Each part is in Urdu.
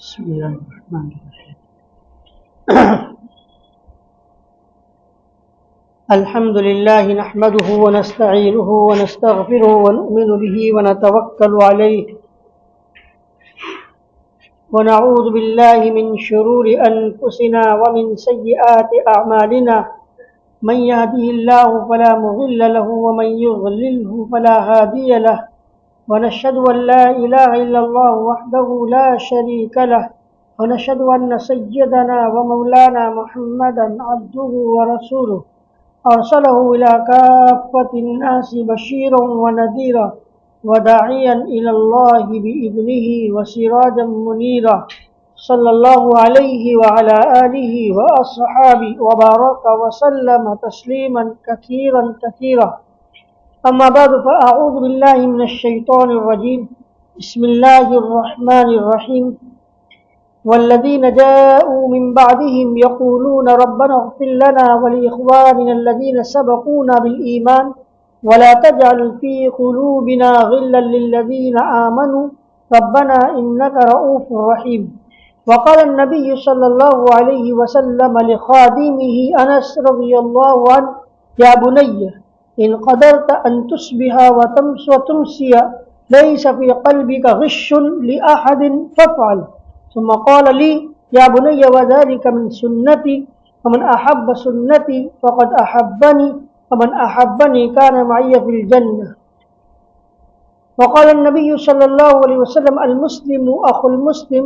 بسم الله الرحمن الرحيم الحمد لله نحمده ونستعينه ونستغفره ونؤمن به ونتوكل عليه ونعوذ بالله من شرور أنفسنا ومن سيئات أعمالنا من يهده الله فلا مضل له ومن يضلله فلا هادي له ونشهد أن لا إله إلا الله وحده لا شريك له ونشهد أن سيدنا ومولانا محمدا عبده ورسوله أرسله إلى كافة الناس بشيرا ونذيرا وداعيا إلى الله بإذنه وسراجا منيرا صلى الله عليه وعلى آله وأصحابه وبارك وسلم تسليما كثيرا كثيرا أما بعد فأعوذ بالله من الشيطان الرجيم بسم الله الرحمن الرحيم والذين جاءوا من بعدهم يقولون ربنا اغفر لنا ولإخواننا الذين سبقونا بالإيمان ولا تجعل في قلوبنا غلا للذين آمنوا ربنا إنك رؤوف رحيم. وقال النبي صلى الله عليه وسلم لخادمه أنس رضي الله عنه يا بني إن قدرت أن تصبح وتمسي ليس في قلبك غش لأحد فافعل. ثم قال لي يا بني وذلك من سنتي ومن أحب سنتي فقد أحبني ومن أحبني كان معي في الجنة. وقال النبي صلى الله عليه وسلم المسلم أخو المسلم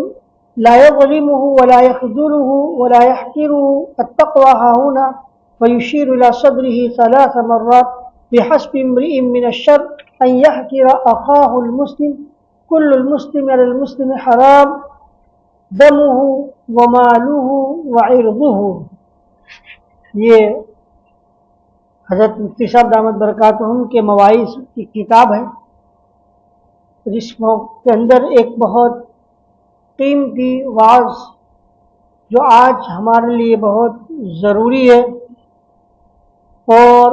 لا يظلمه ولا يخذله ولا يحقره التقوى هاهنا ويشير إلى صدره 3 مرات بحسب امرئ من الشر أن يحقر أخاه المسلم كل المسلم على المسلم حرام دمه وماله وعرضه. یہ حضرت مفتی صاحب دامت برکاتہم کے مواعظ کی کتاب ہے، جس کے اندر ایک بہت قیمتی وعظ جو آج ہمارے لیے بہت ضروری ہے، اور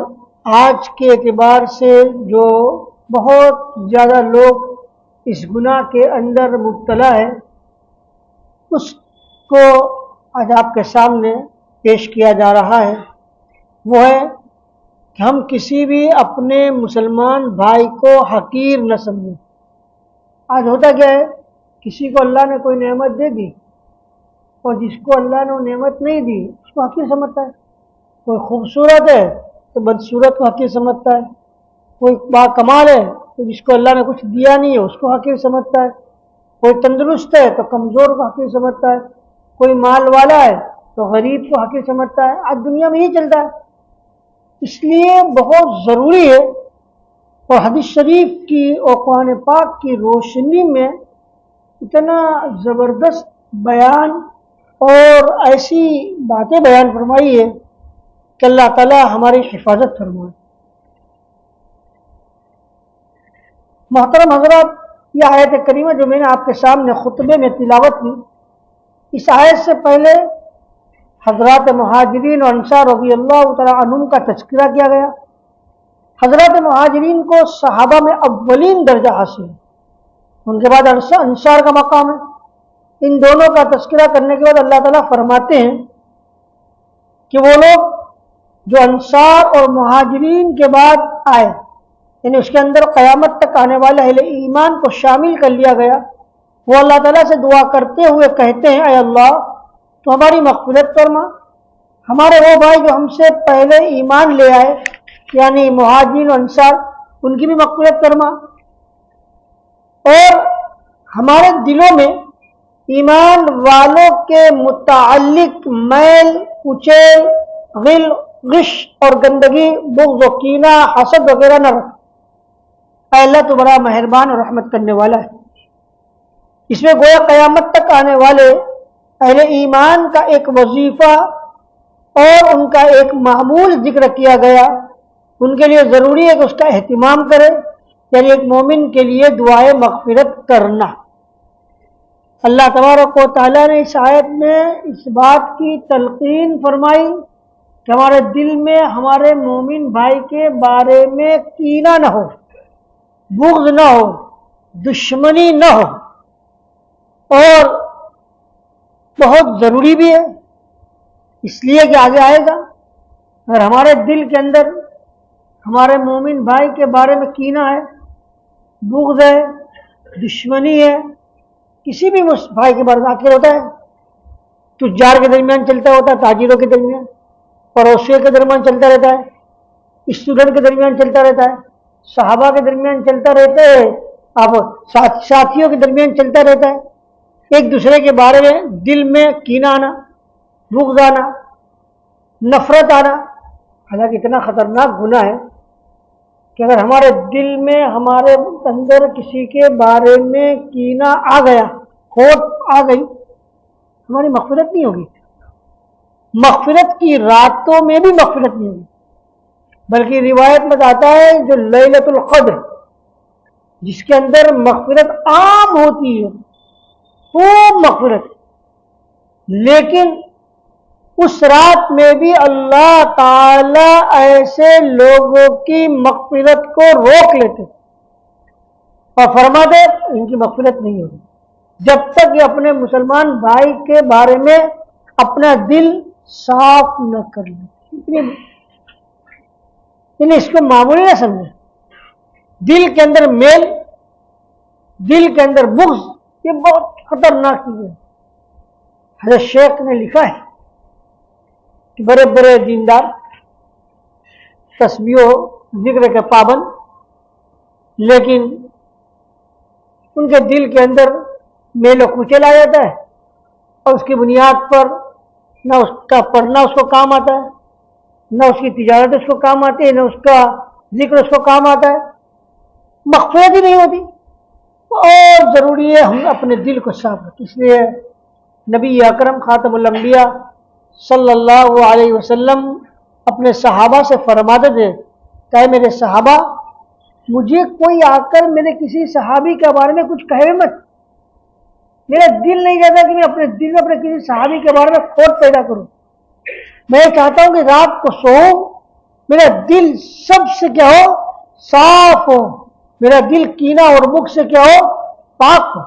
آج کے اعتبار سے جو بہت زیادہ لوگ اس گناہ کے اندر مبتلا ہے، اس کو آج آپ کے سامنے پیش کیا جا رہا ہے. وہ ہے کہ ہم کسی بھی اپنے مسلمان بھائی کو حقیر نہ سمجھیں. آج ہوتا کیا ہے، کسی کو اللہ نے کوئی نعمت دے دی اور جس کو اللہ نے وہ نعمت نہیں دی اس کو حقیر سمجھتا ہے. کوئی خوبصورت ہے تو بدصورت کو حقیر سمجھتا ہے، کوئی با کمال ہے تو جس کو اللہ نے کچھ دیا نہیں ہے اس کو حقیر سمجھتا ہے، کوئی تندرست ہے تو کمزور کو حقیر سمجھتا ہے، کوئی مال والا ہے تو غریب کو حقیر سمجھتا ہے. آج دنیا میں یہ چلتا ہے. اس لیے بہت ضروری ہے، اور حدیث شریف کی اور قرآن پاک کی روشنی میں اتنا زبردست بیان اور ایسی باتیں بیان فرمائی ہے کہ اللہ تعالیٰ ہماری حفاظت فرمائے. محترم حضرات، یہ آیت کریمہ جو میں نے آپ کے سامنے خطبے میں تلاوت کی، اس آیت سے پہلے حضرات مہاجرین اور انصار رضی اللہ تعالیٰ عنہم کا تذکرہ کیا گیا. حضرات مہاجرین کو صحابہ میں اولین درجہ حاصل ہے، ان کے بعد انصار کا مقام ہے. ان دونوں کا تذکرہ کرنے کے بعد اللہ تعالیٰ فرماتے ہیں کہ وہ لوگ جو انصار اور مہاجرین کے بعد آئے، یعنی اس کے اندر قیامت تک آنے والے اہل ایمان کو شامل کر لیا گیا، وہ اللہ تعالیٰ سے دعا کرتے ہوئے کہتے ہیں اے اللہ تو ہماری مغفرت فرما، ہمارے وہ بھائی جو ہم سے پہلے ایمان لے آئے یعنی مہاجرین و انصار ان کی بھی مغفرت فرما، اور ہمارے دلوں میں ایمان والوں کے متعلق میل کچیل غل غش اور گندگی بغض و کینہ حسد وغیرہ نہ رکھ. اے اللہ تو بڑا مہربان اور رحمت کرنے والا ہے. اس میں گویا قیامت تک آنے والے اہل ایمان کا ایک وظیفہ اور ان کا ایک معمول ذکر کیا گیا. ان کے لیے ضروری ہے کہ اس کا اہتمام کرے، یعنی ایک مومن کے لیے دعائے مغفرت کرنا. اللہ تبارک و تعالیٰ نے اس آیت میں اس بات کی تلقین فرمائی کہ ہمارے دل میں ہمارے مومن بھائی کے بارے میں کینہ نہ ہو، بغض نہ ہو، دشمنی نہ ہو، اور بہت ضروری بھی ہے، اس لیے کہ آگے آئے گا اگر ہمارے دل کے اندر ہمارے مومن بھائی کے بارے میں کینہ ہے، بغض ہے، دشمنی ہے، کسی بھی بھائی کے بارے میں آخر ہوتا ہے تجار کے درمیان چلتا ہوتا ہے، تاجروں کے درمیان، پڑوسیوں کے درمیان چلتا رہتا ہے، اسٹوڈنٹ کے درمیان چلتا رہتا ہے، صحابہ کے درمیان چلتا رہتا ہے، اب ساتھیوں کے درمیان چلتا رہتا ہے، ایک دوسرے کے بارے میں دل میں کینہ آنا، بغض آنا، نفرت آنا، حالانکہ اتنا خطرناک گناہ ہے کہ اگر ہمارے دل میں ہمارے اندر کسی کے بارے میں کینہ آ گیا، کھوٹ آ گئی، ہماری مغفرت نہیں ہوگی، مغفرت کی راتوں میں بھی مغفرت نہیں ہوگی، بلکہ روایت میں آتا ہے جو لیلۃ القدر جس کے اندر مغفرت عام ہوتی ہے، خوب مغفرت، لیکن اس رات میں بھی اللہ تعالی ایسے لوگوں کی مغفرت کو روک لیتے اور فرماتے ان کی مغفرت نہیں ہوگی جب تک یہ اپنے مسلمان بھائی کے بارے میں اپنا دل صاف نہ کر لے۔ اس کو معمولی نہ سمجھے، دل کے اندر میل، دل کے اندر بغض، یہ بہت خطرناک چیز ہے۔ حضرت شیخ نے لکھا ہے کہ بڑے بڑے دیندار، تسبیح و ذکر کے پابند، لیکن ان کے دل کے اندر میل و کچل آ جاتا ہے اور اس کی بنیاد پر نہ اس کا پڑھنا اس کو کام آتا ہے، نہ اس کی تجارت اس کو کام آتی ہے، نہ اس کا ذکر اس کو کام آتا ہے، مغفرت ہی نہیں ہوتی۔ اور ضروری ہے ہم اپنے دل کو صاف رکھیں۔ اس لیے نبی اکرم خاتم الانبیاء صلی اللہ علیہ وسلم اپنے صحابہ سے فرماتے تھے کہ میرے صحابہ، مجھے کوئی آ کر میرے کسی صحابی کے بارے میں کچھ کہے مت، میرا دل نہیں چاہتا کہ میں اپنے دل میں اپنے کسی صحابی کے بارے میں کھوٹ پیدا کروں۔ میں چاہتا ہوں کہ رات کو سوؤں میرا دل سب سے کیا ہو، صاف ہو، میرا دل کینہ اور بغض سے کیا ہو، پاک ہو۔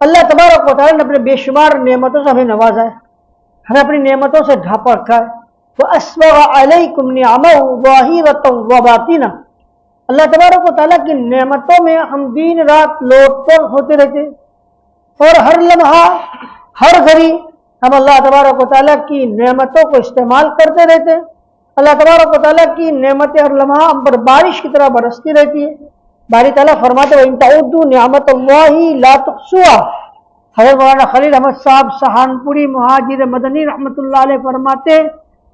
اللہ تبارک و تعالیٰ نے اپنے بے شمار نعمتوں سے ہمیں نوازا ہے، ہمیں اپنی نعمتوں سے ڈھانپا رکھا ہے۔ وَأَسْبَغَ عَلَيْكُمْ نِعَمَهُ ظَاهِرَةً وَبَاطِنَةً، اللہ تبارک و تعالیٰ کی نعمتوں میں ہم دن رات لوٹ پر ہوتے رہتے اور ہر لمحہ ہر گھڑی ہم اللہ تبارک و تعالیٰ کی نعمتوں کو استعمال کرتے رہتے۔ اللہ تبارک و تعالیٰ کی نعمتیں ہر لمحہ ہم پر بارش کی طرح برستی رہتی ہے۔ باری تعالیٰ فرماتے وَإِن تَعُدُّوا نِعْمَتَ اللَّهِ لَا تُحْصُوهَا۔ حضرت مولانا خلیل احمد صاحب سہارنپوری مہاجر مدنی رحمۃ اللہ علیہ فرماتے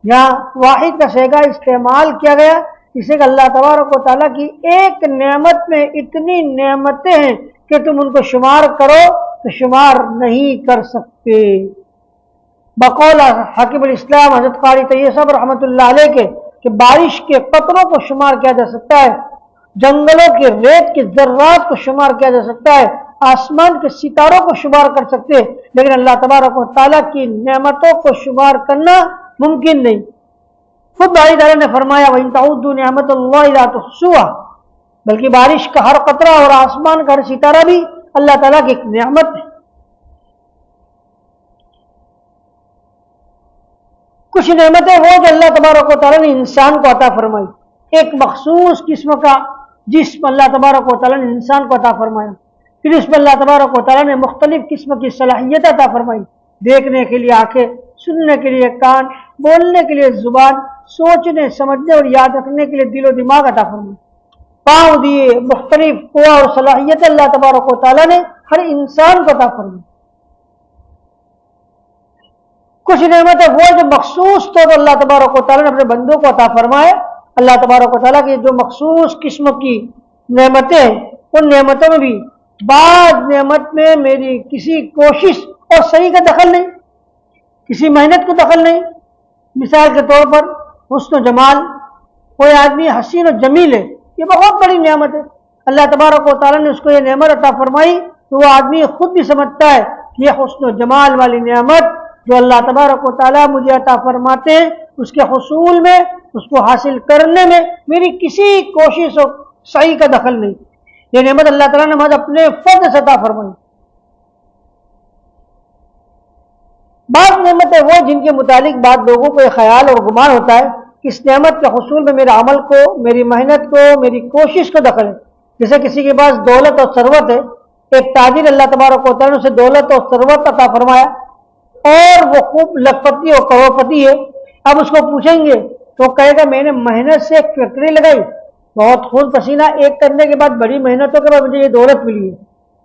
یہاں واحد کا صیغہ استعمال کیا گیا، جسے کہ اللہ تبارک و تعالیٰ کی ایک نعمت میں اتنی نعمتیں ہیں کہ تم ان کو شمار کرو تو شمار نہیں کر سکتے۔ بقول حاکم الاسلام حضرت قاری طیب صاحب رحمۃ اللہ علیہ کے کہ بارش کے قطروں کو شمار کیا جا سکتا ہے، جنگلوں کے ریت کے ذرات کو شمار کیا جا سکتا ہے، آسمان کے ستاروں کو شمار کر سکتے، لیکن اللہ تبارک و تعالیٰ کی نعمتوں کو شمار کرنا ممکن نہیں۔ خود باری تعالیٰ نے فرمایا وَإِن تَعُدُّوا نِعْمَتَ اللَّهِ لَا تُحْصُوهَا، بلکہ بارش کا ہر قطرہ اور آسمان کا ہر ستارہ بھی اللہ تعالیٰ کی ایک نعمت ہے۔ کچھ نعمتیں وہ جو اللہ تبارک و تعالیٰ نے انسان کو عطا فرمائی، ایک مخصوص قسم کا جسم اللہ تبارک و تعالیٰ نے انسان کو عطا فرمایا، پھر اس میں اللہ تبارک و تعالیٰ نے مختلف قسم کی صلاحیت عطا فرمائی، دیکھنے کے لیے آنکھیں، سننے کے لیے کان، بولنے کے لیے زبان، سوچنے سمجھنے اور یاد رکھنے کے لیے دل و دماغ عطا فرمائی، پاؤں دیے، مختلف قوہ اور صلاحیت اللہ تبارک و تعالیٰ نے ہر انسان کو عطا فرمائی۔ کچھ نعمتیں وہ جو مخصوص طور پر اللہ تبارک و تعالیٰ نے اپنے بندوں کو عطا فرمائے، اللہ تبارک و تعالیٰ کی جو مخصوص قسم کی نعمتیں ہیں ان نعمتوں میں بھی بعض نعمت میں میری کسی کوشش اور صحیح کا دخل نہیں، کسی محنت کو دخل نہیں۔ مثال کے طور پر حسن و جمال، کوئی آدمی حسین و جمیل ہے، یہ بہت بڑی نعمت ہے، اللہ تبارک و تعالیٰ نے اس کو یہ نعمت عطا فرمائی تو وہ آدمی خود بھی سمجھتا ہے کہ یہ حسن و جمال والی نعمت جو اللہ تبارک و تعالیٰ مجھے عطا فرماتے ہیں اس کے حصول میں، اس کو حاصل کرنے میں میری کسی کوشش و سعی کا دخل نہیں. یہ نعمت اللہ تعالیٰ نے مجھے اپنے فضل سے عطا فرمائی. بعض نعمتیں وہ جن کے متعلق بعض لوگوں کو یہ خیال اور گمان ہوتا ہے کہ اس نعمت کے حصول میں میرے عمل کو، میری محنت کو، میری کوشش کو دخل ہے. جیسے کسی کے پاس دولت اور ثروت ہے، ایک تاجر اللہ تبارک و تعالیٰ نے اسے دولت اور ثروت عطا فرمایا اور وہ خوب لکھپتی اور کروڑپتی ہے. اب اس کو پوچھیں گے تو کہے گا میں نے محنت سے ایک فیکٹری لگائی، بہت خون پسینہ ایک کرنے کے بعد، بڑی محنتوں کے بعد مجھے یہ دولت ملی ہے.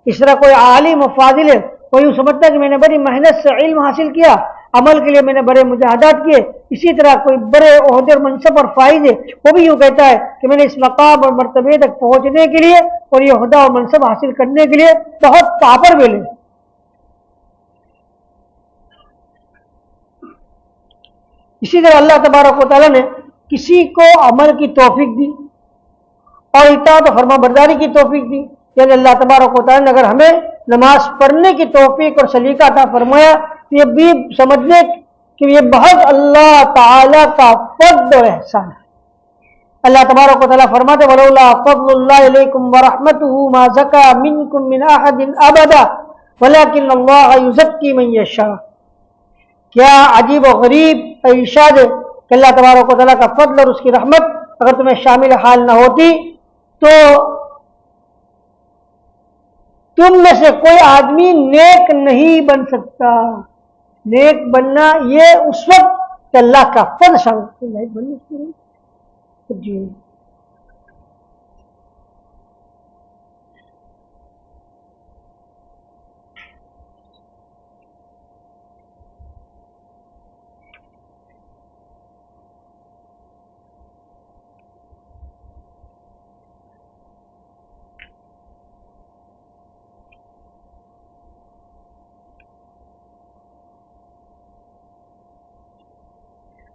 اس طرح کوئی عالم و فاضل ہے، کوئی یوں سمجھتا ہے کہ میں نے بڑی محنت سے علم حاصل کیا، عمل کے لیے میں نے بڑے مجاہدات کیے. اسی طرح کوئی بڑے عہدے اور منصب اور فائز ہے، وہ بھی یوں کہتا ہے کہ میں نے اس مقام اور مرتبے تک پہنچنے کے لیے اور یہ عہدہ اور منصب حاصل کرنے کے لیے بہت پاپڑ بیلے. اسی طرح اللہ تبارک و تعالیٰ نے کسی کو عمل کی توفیق دی اور اطاعت و فرما برداری کی توفیق دی. یعنی اللہ تبارک و تعالیٰ نے اگر ہمیں نماز پڑھنے کی توفیق اور سلیقہ عطا فرمایا تو یہ بھی سمجھنے کہ یہ بہت اللہ تعالیٰ کا فضل اور احسان ہے. اللہ تبارک و تعالیٰ فرماتے ولولا فضل اللہ علیکم ورحمتہ ما زکا منکم من احد ابدا ولکن اللہ یزکی من یشاء. کیا عجیب و غریب ارشاد ہے کہ اللہ تبارک و تعالیٰ کا فضل اور اس کی رحمت اگر تمہیں شامل حال نہ ہوتی تو تم میں سے کوئی آدمی نیک نہیں بن سکتا. نیک بننا یہ اس وقت کہ اللہ کا فضل شامل بننے جی.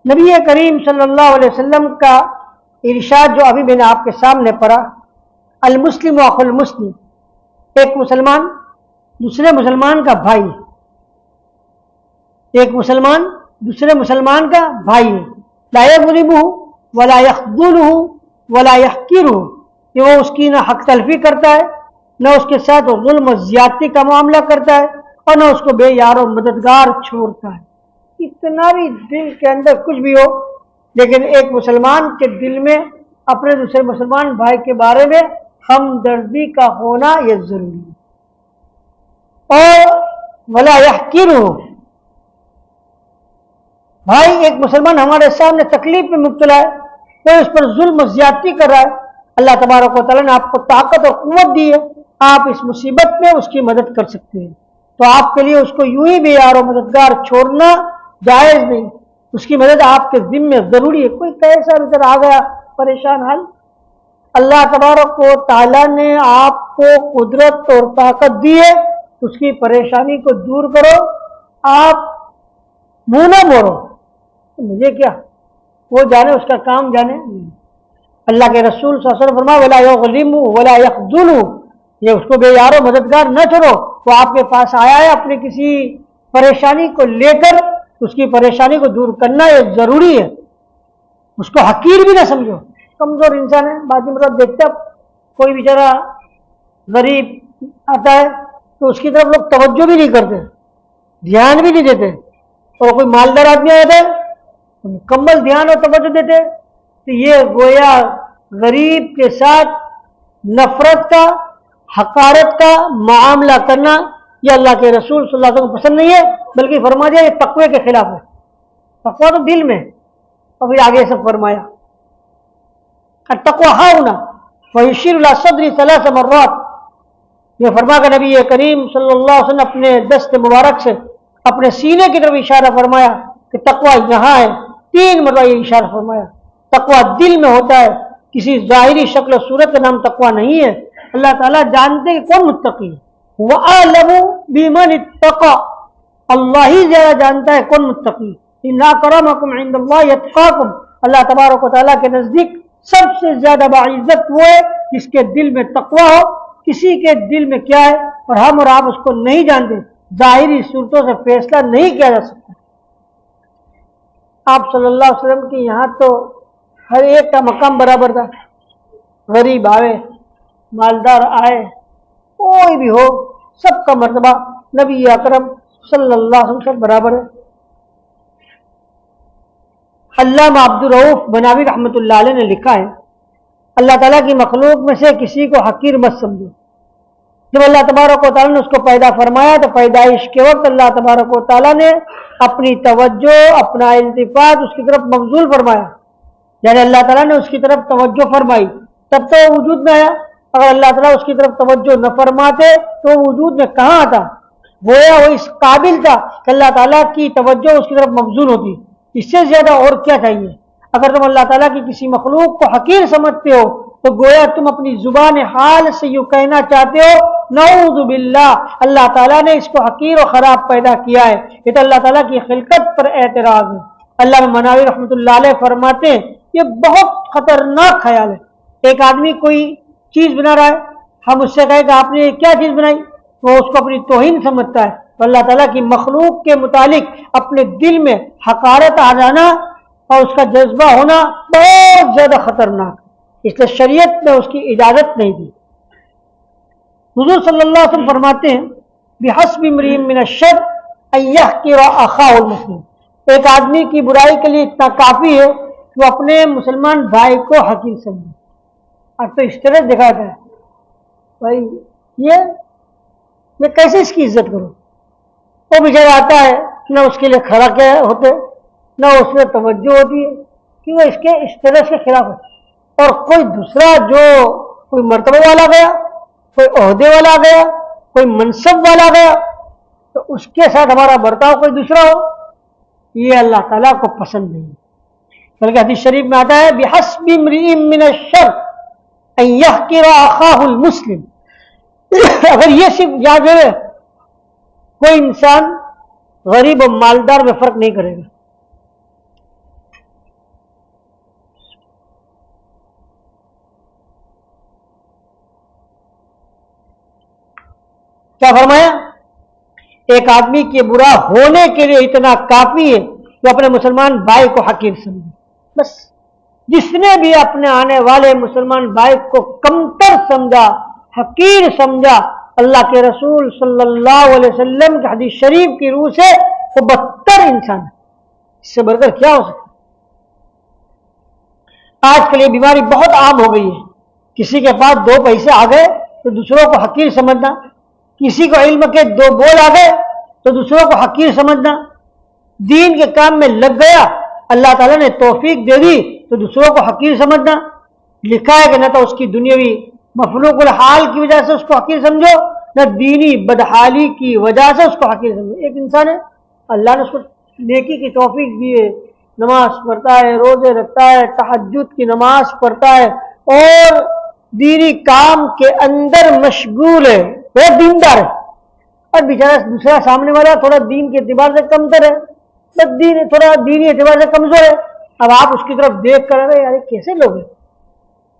نبی کریم صلی اللہ علیہ وسلم کا ارشاد جو ابھی میں نے آپ کے سامنے پڑھا، المسلم اخو المسلم، ایک مسلمان دوسرے مسلمان کا بھائی ہے. ایک مسلمان دوسرے مسلمان کا بھائی ہے. لا یظلمہ ولا یخذلہ ولا یحقرہ، کہ وہ اس کی نہ حق تلفی کرتا ہے، نہ اس کے ساتھ وہ ظلم و زیادتی کا معاملہ کرتا ہے، اور نہ اس کو بے یار و مددگار چھوڑتا ہے. اتنا بھی دل کے اندر کچھ بھی ہو، لیکن ایک مسلمان کے دل میں اپنے دوسرے مسلمان بھائی کے بارے میں ہمدردی کا ہونا یہ ضروری ہے. اور ولا یحقرہ، بھائی ایک مسلمان ہمارے سامنے تکلیف میں مبتلا ہے، کوئی اس پر ظلم و زیادتی کر رہا ہے، اللہ تبارک و تعالیٰ نے آپ کو طاقت اور قوت دی ہے، آپ اس مصیبت میں اس کی مدد کر سکتے ہیں. تو آپ کے لیے اس کو یوں ہی بے یار و مددگار چھوڑنا جائز نہیں، اس کی مدد آپ کے ذمے ضروری ہے. کوئی کیسا ادھر آ گیا پریشان حال، اللہ تبارک و تعالیٰ نے آپ کو قدرت اور طاقت دی ہے، اس کی پریشانی کو دور کرو. آپ منہ نہ موڑو، مجھے کیا، وہ جانے، اس کا کام جانے. اللہ کے رسول صلی اللہ علیہ وسلم فرمایا ولا یظلم ولا یخذل، یہ اس کو بے یار و مددگار نہ چھوڑو. وہ آپ کے پاس آیا ہے اپنی کسی پریشانی کو لے کر، اس کی پریشانی کو دور کرنا یہ ضروری ہے. اس کو حقیر بھی نہ سمجھو، کمزور انسان ہے. بعض مرتبہ دیکھتے ہیں کوئی بیچارہ غریب آتا ہے تو اس کی طرف لوگ توجہ بھی نہیں کرتے، دھیان بھی نہیں دیتے، اور کوئی مالدار آدمی آتا ہے تو مکمل دھیان اور توجہ دیتے. تو یہ گویا غریب کے ساتھ نفرت کا، حقارت کا معاملہ کرنا یہ اللہ کے رسول صلی اللہ علیہ وسلم کو پسند نہیں ہے، بلکہ فرما دیا یہ تقوی کے خلاف ہے. تقوی تو دل میں، اور پھر آگے سب فرمایا التقوی ہاؤنا ویشیر الی صدری 3 مرات. یہ فرما کر نبی کریم صلی اللہ علیہ وسلم اپنے دست مبارک سے اپنے سینے کی طرف اشارہ فرمایا کہ تقوی یہاں ہے. 3 مرتبہ یہ اشارہ فرمایا. تقوی دل میں ہوتا ہے، کسی ظاہری شکل و صورت کا نام تقوی نہیں ہے. اللہ تعالیٰ جانتے کہ کون متقی ہے. وَأَعْلَمُ بِمَنِ اتَّقَى، اللہ ہی زیادہ جانتا ہے کون متقی. إِنَّ أَكْرَمَكُمْ عِندَ اللَّهِ أَتْقَاكُمْ، اللہ تبارک و تعالیٰ کے نزدیک سب سے زیادہ باعزت وہ ہے جس کے دل میں تقوی ہو. کسی کے دل میں کیا ہے اور ہم اور آپ اس کو نہیں جانتے، ظاہری صورتوں سے فیصلہ نہیں کیا جا سکتا. آپ صلی اللہ علیہ وسلم کی یہاں تو ہر ایک کا مقام برابر تھا. غریب آئے، مالدار آئے، کوئی بھی ہو، سب کا مرتبہ نبی اکرم صلی اللہ علیہ وسلم سے برابر ہے. علامہ عبد الرؤف بناوی رحمۃ اللہ علیہ نے لکھا ہے، اللہ تعالیٰ کی مخلوق میں سے کسی کو حقیر مت سمجھو. جب اللہ تبارک و تعالیٰ نے اس کو پیدا فرمایا تو پیدائش کے وقت اللہ تبارک و تعالیٰ نے اپنی توجہ، اپنا التفات اس کی طرف مبذول فرمایا. یعنی اللہ تعالیٰ نے اس کی طرف توجہ فرمائی تب تو وجود میں آیا. اگر اللہ تعالیٰ اس کی طرف توجہ نہ فرماتے تو وجود میں کہاں آتا؟ گویا وہ اس قابل تھا کہ اللہ تعالیٰ کی توجہ اس کی طرف مبذول ہوتی. اس سے زیادہ اور کیا چاہیے؟ اگر تم اللہ تعالیٰ کی کسی مخلوق کو حقیر سمجھتے ہو تو گویا تم اپنی زبان حال سے یوں کہنا چاہتے ہو نعوذ باللہ اللہ تعالیٰ نے اس کو حقیر و خراب پیدا کیا ہے. یہ تو اللہ تعالیٰ کی خلقت پر اعتراض ہے. اللہ مناوی رحمۃ اللہ علیہ فرماتے ہیں یہ بہت خطرناک خیال ہے. ایک آدمی کوئی چیز بنا رہا ہے، ہم اس سے کہیں کہ آپ نے یہ کیا چیز بنائی، وہ اس کو اپنی توہین سمجھتا ہے. تو اللہ تعالیٰ کی مخلوق کے متعلق اپنے دل میں حقارت آ جانا اور اس کا جذبہ ہونا بہت زیادہ خطرناک، اس لیے شریعت نے اس کی اجازت نہیں دی. حضور صلی اللہ علیہ وسلم فرماتے ہیں بحسب امرئ من الشر ان يحقر اخاه المسلم. ایک آدمی کی برائی کے لیے اتنا کافی ہے کہ وہ اپنے مسلمان بھائی کو حقیر سمجھے. اب تو اس طرح دیکھا جائے بھائی میں کیسے اس کی عزت کروں؟ وہ بیچارہ آتا ہے، نہ اس کے لیے کھڑا کیا ہوتے، نہ اس میں توجہ ہوتی ہے کہ وہ اس کے اس طرح سے خلاف ہے. اور کوئی دوسرا جو کوئی مرتبہ والا گیا، کوئی عہدے والا گیا، کوئی منصب والا گیا تو اس کے ساتھ ہمارا برتاؤ کوئی دوسرا ہو، یہ اللہ تعالیٰ کو پسند نہیں. بلکہ حدیث شریف میں آتا ہے بحسب امرئ من الشر ان يحقر اخاه المسلم. اگر یہ صرف یاد ہے کوئی انسان غریب و مالدار میں فرق نہیں کرے گا. کیا فرمایا؟ ایک آدمی کے برا ہونے کے لیے اتنا کافی ہے کہ اپنے مسلمان بھائی کو حقیر سمجھے. بس جس نے بھی اپنے آنے والے مسلمان بھائی کو کمتر سمجھا، حقیر سمجھا، اللہ کے رسول صلی اللہ علیہ وسلم کی حدیث شریف کی روح سے وہ بدتر انسان ہے. اس سے بڑھ کر کیا ہو سکتا؟ آج کل یہ بیماری بہت عام ہو گئی ہے. کسی کے پاس دو پیسے آ گئے تو دوسروں کو حقیر سمجھنا، کسی کو علم کے دو بول آ گئے تو دوسروں کو حقیر سمجھنا، دین کے کام میں لگ گیا اللہ تعالیٰ نے توفیق دے دی تو دوسروں کو حقیر سمجھنا. لکھا ہے کہ نہ تو اس کی دنیاوی مفلوق الحال کی وجہ سے اس کو حقیر سمجھو، نہ دینی بدحالی کی وجہ سے اس کو حقیر سمجھو. ایک انسان ہے، اللہ نے اس کو نیکی کی توفیق دی ہے، نماز پڑھتا ہے، روزے رکھتا ہے، تہجد کی نماز پڑھتا ہے اور دینی کام کے اندر مشغول ہے، وہ دیندار ہے. اور بیچارہ دوسرا سامنے والا تھوڑا دین کے اعتبار سے کمتر ہے، تھوڑا دینی اعتبار سے کمزور ہے. اب آپ اس کی طرف دیکھ کر رہے یار کیسے لوگ ہیں،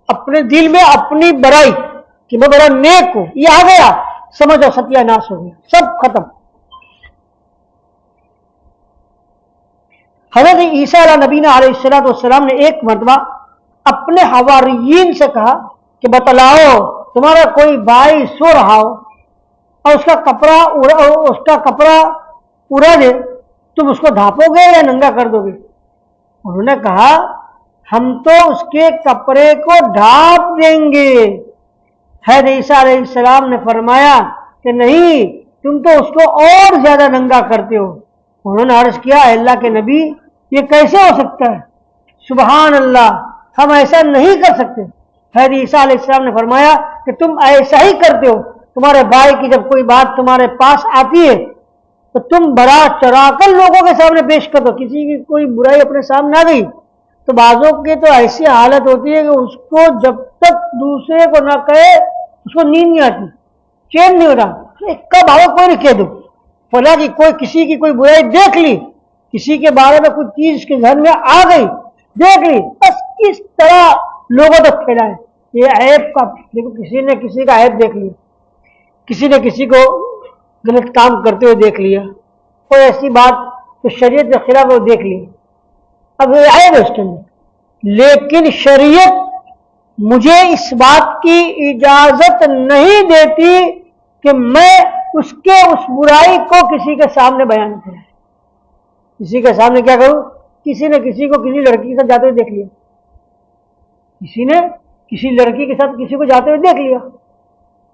اپنے دل میں اپنی برائی کہ میں بڑا نیک ہوں یہ آ گیا، سمجھو ستیہ ناش ہو گیا، سب ختم. حضرت عیسیٰ علیہ نبینا علیہ الصلوۃ والسلام نے ایک مرتبہ اپنے حواریین سے کہا کہ بتلاؤ تمہارا کوئی بھائی سو رہا ہو اور اس کا کپڑا اڑا دے، تم اس کو ڈھانپو گے یا ننگا کر دو گے؟ انہوں نے کہا ہم تو اس کے کپڑے کو ڈھانپ دیں گے. حضرت عیسیٰ علیہ السلام نے فرمایا کہ نہیں، تم تو اس کو اور زیادہ ننگا کرتے ہو. انہوں نے عرض کیا اے اللہ کے نبی یہ کیسے ہو سکتا ہے؟ سبحان اللہ، ہم ایسا نہیں کر سکتے. حضرت عیسیٰ علیہ السلام نے فرمایا کہ تم ایسا ہی کرتے ہو. تمہارے بھائی کی جب کوئی بات تمہارے پاس آتی ہے تو تم بڑا چڑھا کر لوگوں کے سامنے پیش کر دو. کسی کی کوئی برائی اپنے سامنے آ گئی تو بعضوں کی تو ایسی حالت ہوتی ہے کہ اس کو جب تک دوسرے کو نہ کہے اس کو نیند نہیں آتی، چین نہیں ہوتا. کب آؤ کوئی نہیں کہہ دو فلاں کی کسی کی کوئی برائی دیکھ لی، کسی کے بارے میں کوئی چیز اس کے گھر میں آ گئی دیکھ لی، بس اس طرح لوگوں تک پھیلائے. یہ عیب کا دیکھو، کسی نے کسی کا عیب دیکھ لیا، کسی نے کسی کو غلط کام کرتے ہوئے دیکھ لیا، کوئی ایسی بات تو شریعت کے خلاف وہ دیکھ لی، اب یہ عیب ہے اس کے اندر، لیکن شریعت مجھے اس بات کی اجازت نہیں دیتی کہ میں اس برائی کو کسی کے سامنے بیان کروں. کسی کے سامنے کیا کروں؟ کسی نے کسی کو کسی لڑکی کے ساتھ جاتے ہوئے دیکھ لیا، کسی نے کسی لڑکی کے ساتھ کسی کو جاتے ہوئے دیکھ لیا.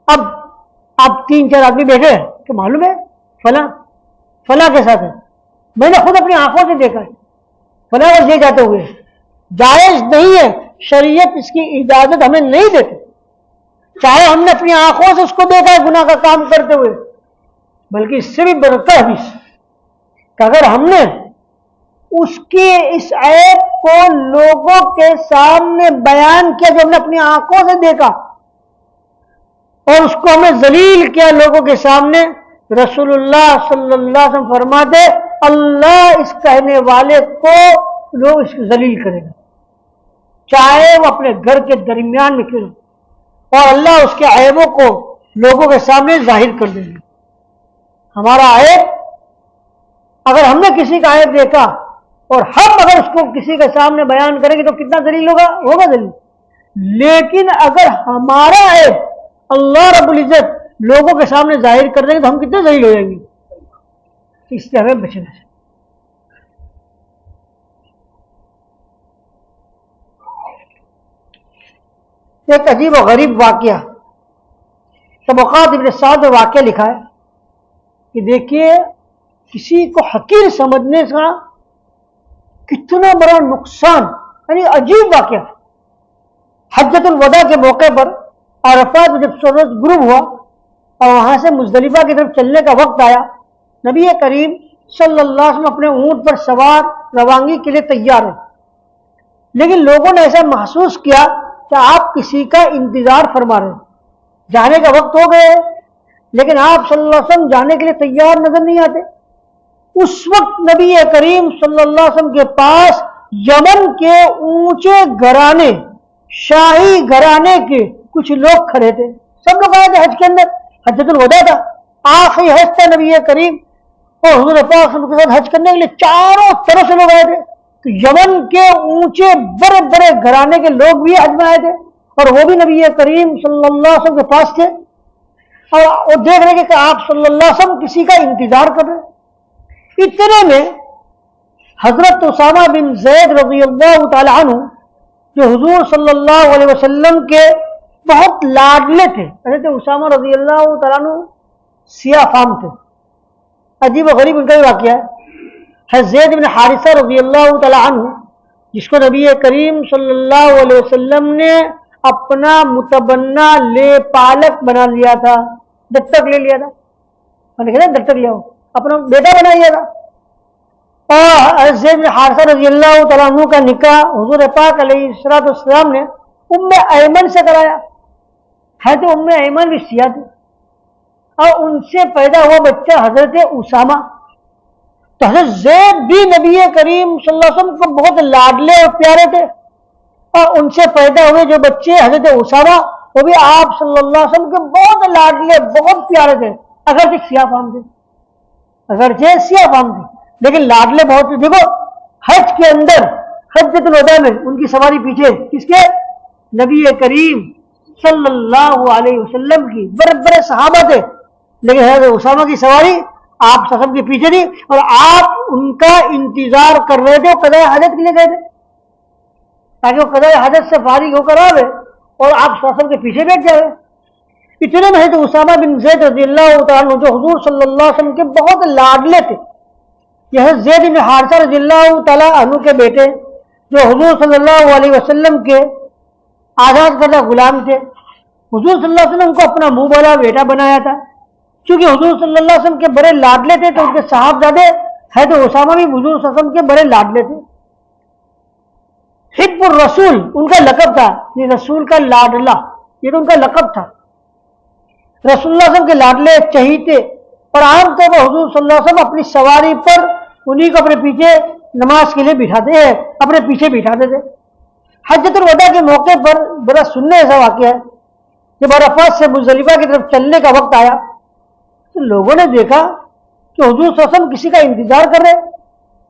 اب 3-4 آدمی بیٹھے ہیں کہ معلوم ہے فلاں کے ساتھ ہے، میں نے خود اپنی آنکھوں سے دیکھا ہے، فلاں بس یہ جاتے ہوئے. جائز نہیں ہے، شریعت اس کی اجازت ہمیں نہیں دیتی، چاہے ہم نے اپنی آنکھوں سے اس کو دیکھا ہے گناہ کا کام کرتے ہوئے. بلکہ اس سے بھی برتر حدیث کہ اگر ہم نے اس کی اس عیب کو لوگوں کے سامنے بیان کیا جو ہم نے اپنی آنکھوں سے دیکھا اور اس کو ہمیں ذلیل کیا لوگوں کے سامنے، رسول اللہ صلی اللہ علیہ وسلم فرماتے اللہ اس کہنے والے کو لوگ اس کو ذلیل کرے گا، چاہے وہ اپنے گھر کے درمیان میں کیوں، اور اللہ اس کے عیبوں کو لوگوں کے سامنے ظاہر کر دیں گے. ہمارا عیب، اگر ہم نے کسی کا عیب دیکھا اور ہم اگر اس کو کسی کے سامنے بیان کریں گے تو کتنا ذلیل ہوگا ذلیل. لیکن اگر ہمارا عیب اللہ رب العزت لوگوں کے سامنے ظاہر کر دیں گے تو ہم کتنے ذلیل ہو جائیں گے. اس سے ہمیں بچنا چاہیے. ایک عجیب و غریب واقعہ طبقات ابن سعد میں واقعہ لکھا ہے کہ دیکھیے کسی کو حقیر سمجھنے کا کتنا بڑا نقصان، یعنی عجیب واقعہ. حجۃ الوداع کے موقع پر عرفات میں جب سورج غروب ہوا اور وہاں سے مزدلفہ کی طرف چلنے کا وقت آیا، نبی کریم صلی اللہ علیہ وسلم اپنے اونٹ پر سوار روانگی کے لیے تیار ہیں، لیکن لوگوں نے ایسا محسوس کیا کہ آپ کسی کا انتظار فرما رہے ہیں. جانے کا وقت ہو گئے لیکن آپ صلی اللہ علیہ وسلم جانے کے لیے تیار نظر نہیں آتے. اس وقت نبی کریم صلی اللہ علیہ وسلم کے پاس یمن کے اونچے گھرانے، شاہی گھرانے کے کچھ لوگ کھڑے تھے. سب لوگ آئے تھے حج کے اندر، حجۃ الوداع تھا، آخری حج تھا نبی کریم اور حضور پاک صلی اللہ علیہ وسلم کے ساتھ حج کرنے کے لیے چاروں طرف سے لوگ آئے تھے. تو یمن کے اونچے بڑے بڑے گھرانے کے لوگ بھی حج میں آئے تھے اور وہ بھی نبی کریم صلی اللہ علیہ وسلم کے پاس تھے اور وہ دیکھ رہے کہ آپ صلی اللہ علیہ وسلم کسی کا انتظار کر رہے. اتنے میں حضرت اسامہ بن زید رضی اللہ تعالی عنہ جو حضور صلی اللہ علیہ وسلم کے بہت لاڈلے تھے، حضرت اسامہ رضی اللہ تعالی عنہ سیاہ فام تھے. عجیب و غریب ان کا بھی واقعہ ہے. حضرت زید بن حارثہ رضی اللہ تعالی عنہ جس کو نبی کریم صلی اللہ علیہ وسلم نے اپنا متبنہ لے پالک بنا لیا تھا، دستک لے لیا تھا، دستک لیا اپنا بیٹا بنا لیا تھا. اور حضرت زید بن حارثہ رضی اللہ تعالیٰ عنہ کا نکاح حضور پاک علیہ السلام نے ام ایمن سے کرایا. ہے تو ام ایمن بھی سیاہ تھی اور ان سے پیدا ہوا بچہ حضرت اسامہ. تو حضرت زید بھی نبی کریم صلی اللہ علیہ وسلم کو بہت لاڈلے اور پیارے تھے اور ان سے پیدا ہوئے جو بچے حضرت اسامہ وہ بھی آپ صلی اللہ علیہ وسلم کے بہت لاڈلے بہت پیارے تھے، اگرچہ سیاہ فام تھے لیکن لاڈلے بہت تھے. دیکھو حج کے اندر حجۃ الوداع میں ان کی سواری پیچھے کس کے؟ نبی کریم صلی اللہ علیہ وسلم کی. بڑے بڑے صحابہ تھے لیکن حضرت اسامہ کی سواری آپ صلی اللہ علیہ وسلم کے پیچھے تھی اور آپ ان کا انتظار کر رہے تھے. وہ قضاء حاجت کے لیے گئے تھے تاکہ وہ قضاء حاجت سے فارغ ہو کر آوے اور آپ صلی اللہ علیہ وسلم کے پیچھے بیٹھ جائے. اتنے میں تو اسامہ بن زید رضی اللہ تعالیٰ عنہ جو حضور صلی اللہ علیہ وسلم کے بہت لاڈلے تھے، یہ زید بن حارثہ رضی اللہ تعالیٰ عنہ کے بیٹے جو حضور صلی اللہ علیہ وسلم کے آزاد کردہ غلام تھے. حضور صلی اللہ علیہ وسلم کو اپنا منہ بولا بیٹا بنایا تھا. چونکہ حضور صلی اللہ علیہ وسلم کے بڑے لاڈلے تھے تو ان کے صاحبزادے ہے تو اسامہ بھی حضور صلی اللہ علیہ وسلم کے بڑے لاڈلے تھے. حب الرسول ان کا لقب تھا، یہ رسول کا لاڈلا، یہ تو ان کا لقب تھا. رسول اللہ صلی اللہ علیہ وسلم کے لاڈلے چہیتے اور عام طور پر حضور صلی اللہ علیہ وسلم اپنی سواری پر انہی کو اپنے پیچھے نماز کے لیے بٹھاتے ہیں، اپنے پیچھے بٹھاتے تھے. حجۃ الوداع کے موقع پر بڑا سننے ایسا واقعہ ہے، جب عرفات سے مزدلفہ کی طرف چلنے کا وقت آیا تو لوگوں نے دیکھا کہ حضور صلی اللہ علیہ وسلم کسی کا انتظار کر رہے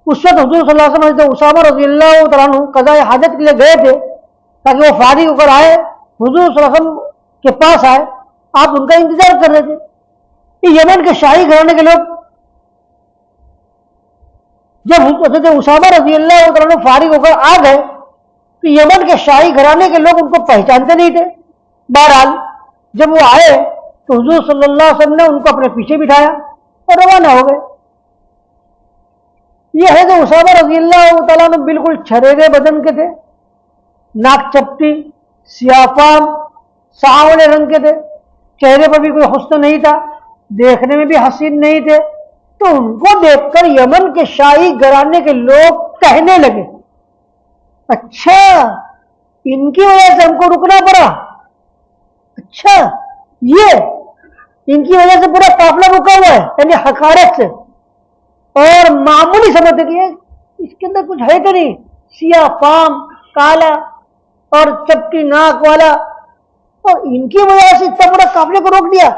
اس وقت حضور صلی اللہ علیہ وسلم حضرت اسامہ رضی اللہ تعالیٰ عنہ قضاء حاجت کے لیے گئے تھے تاکہ وہ فارغ ہو کر آئے، حضور صلی اللہ علیہ وسلم کے پاس آئے، آپ ان کا انتظار کر رہے تھے. یمن کے شاہی گھرانے کے لوگ جب حضرت اسامہ رضی اللہ تعالیٰ عنہ فارغ ہو کر آ گئے تو یمن کے شاہی گھرانے کے لوگ ان کو پہچانتے نہیں تھے. بہرحال جب وہ آئے تو حضور صلی اللہ علیہ وسلم نے ان کو اپنے پیچھے بٹھایا اور روانہ ہو گئے. یہ ہے کہ اسامہ رضی اللہ تعالیٰ عنہ بالکل چھریرے بدن کے تھے، ناک چپٹی، سیاہ فام، سانولے رنگ کے تھے، چہرے پر بھی کوئی حسن نہیں تھا، دیکھنے میں بھی حسین نہیں تھے. تو ان کو دیکھ کر یمن کے شاہی گھرانے کے لوگ کہنے لگے اچھا ان کی وجہ سے ہم کو رکنا پڑا، اچھا یہ ان کی وجہ سے پورا قافلہ رکا ہوا ہے، یعنی حقارت سے اور معمولی سمجھتے کہ اس کے اندر کچھ ہے کہ نہیں، سیاہ فام، کالا اور چپٹی ناک والا، اور ان کی وجہ سے اتنا بڑا قافلے کو روک دیا.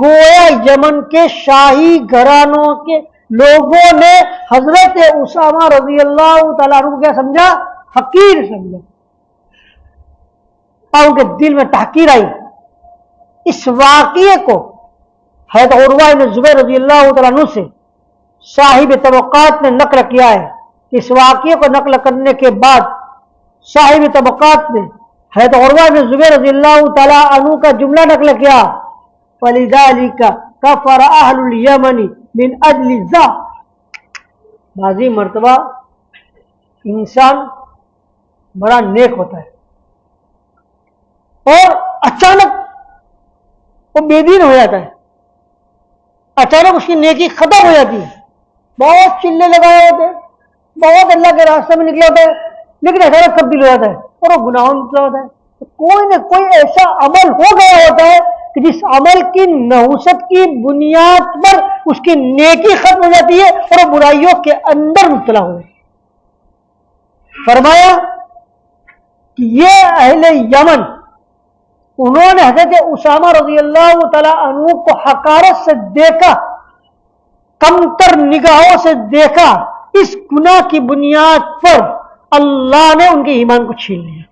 گویا یمن کے شاہی گھرانوں کے لوگوں نے حضرت اسامہ رضی اللہ تعالیٰ عنہ کو کیا سمجھا؟ حقیر سمجھا، اور ان کے دل میں تحقیر آئی. اس واقعے کو حضرت عروہ بن زبیر رضی اللہ تعالیٰ عنہ سے صاحب طبقات نے نقل کیا ہے. اس واقعے کو نقل کرنے کے بعد صاحب طبقات نے حضرت عروہ بن زبیر رضی اللہ تعالیٰ عنہ کا جملہ نقل کیا فَلِذَلِكَ كَفَرَ أَهْلُ الْيَمَنِ مِنْ أَجْلِ الذَّاتِ. بعضی مرتبہ انسان بڑا نیک ہوتا ہے اور اچانک وہ بے دین ہو جاتا ہے، اچانک اس کی نیکی ختم ہو جاتی ہے. بہت چلے لگائے ہوتے ہیں، بہت اللہ کے راستے میں نکلا ہوتا ہے، لیکن اچانک تبدیل ہو جاتا ہے اور وہ گناہوں میں مبتلا ہوتا ہے. کوئی نہ کوئی ایسا عمل ہو گیا ہوتا ہے کہ جس عمل کی نحوست کی بنیاد پر اس کی نیکی ختم ہو جاتی ہے اور وہ برائیوں کے اندر مبتلا ہو جاتی ہے. فرمایا کہ یہ اہل یمن انہوں نے حضرت اسامہ رضی اللہ تعالیٰ عنہ کو حقارت سے دیکھا، کمتر نگاہوں سے دیکھا. اس گناہ کی بنیاد پر اللہ نے ان کے ایمان کو چھین لیا،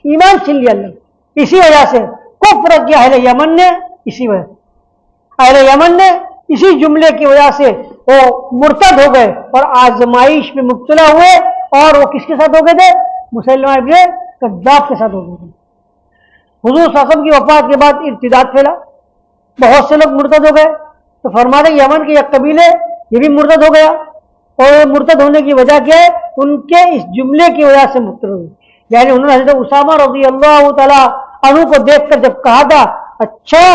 ایمان چھین لیا اللہ. اسی وجہ سے کفر کیا اہل یمن نے، اسی وجہ اہل یمن نے اسی جملے کی وجہ سے وہ مرتد ہو گئے اور آزمائش میں مبتلا ہوئے. اور وہ کس کے ساتھ ہو گئے تھے؟ مسلمہ ابن کذاب کے ساتھ ہو گئے تھے. حضور صلی اللہ علیہ وسلم کی وفات کے بعد ارتداد پھیلا، بہت سے لوگ مرتد ہو گئے. تو فرماتے یمن کے ایک قبیلے یہ بھی مرتد ہو گیا، اور مرتد ہونے کی وجہ کیا ہے؟ ان کے اس جملے کی وجہ سے مرتد ہوئے. یعنی انہوں نے حضرت اسامہ رضی اللہ تعالیٰ عنہ کو دیکھ کر جب کہا تھا اچھا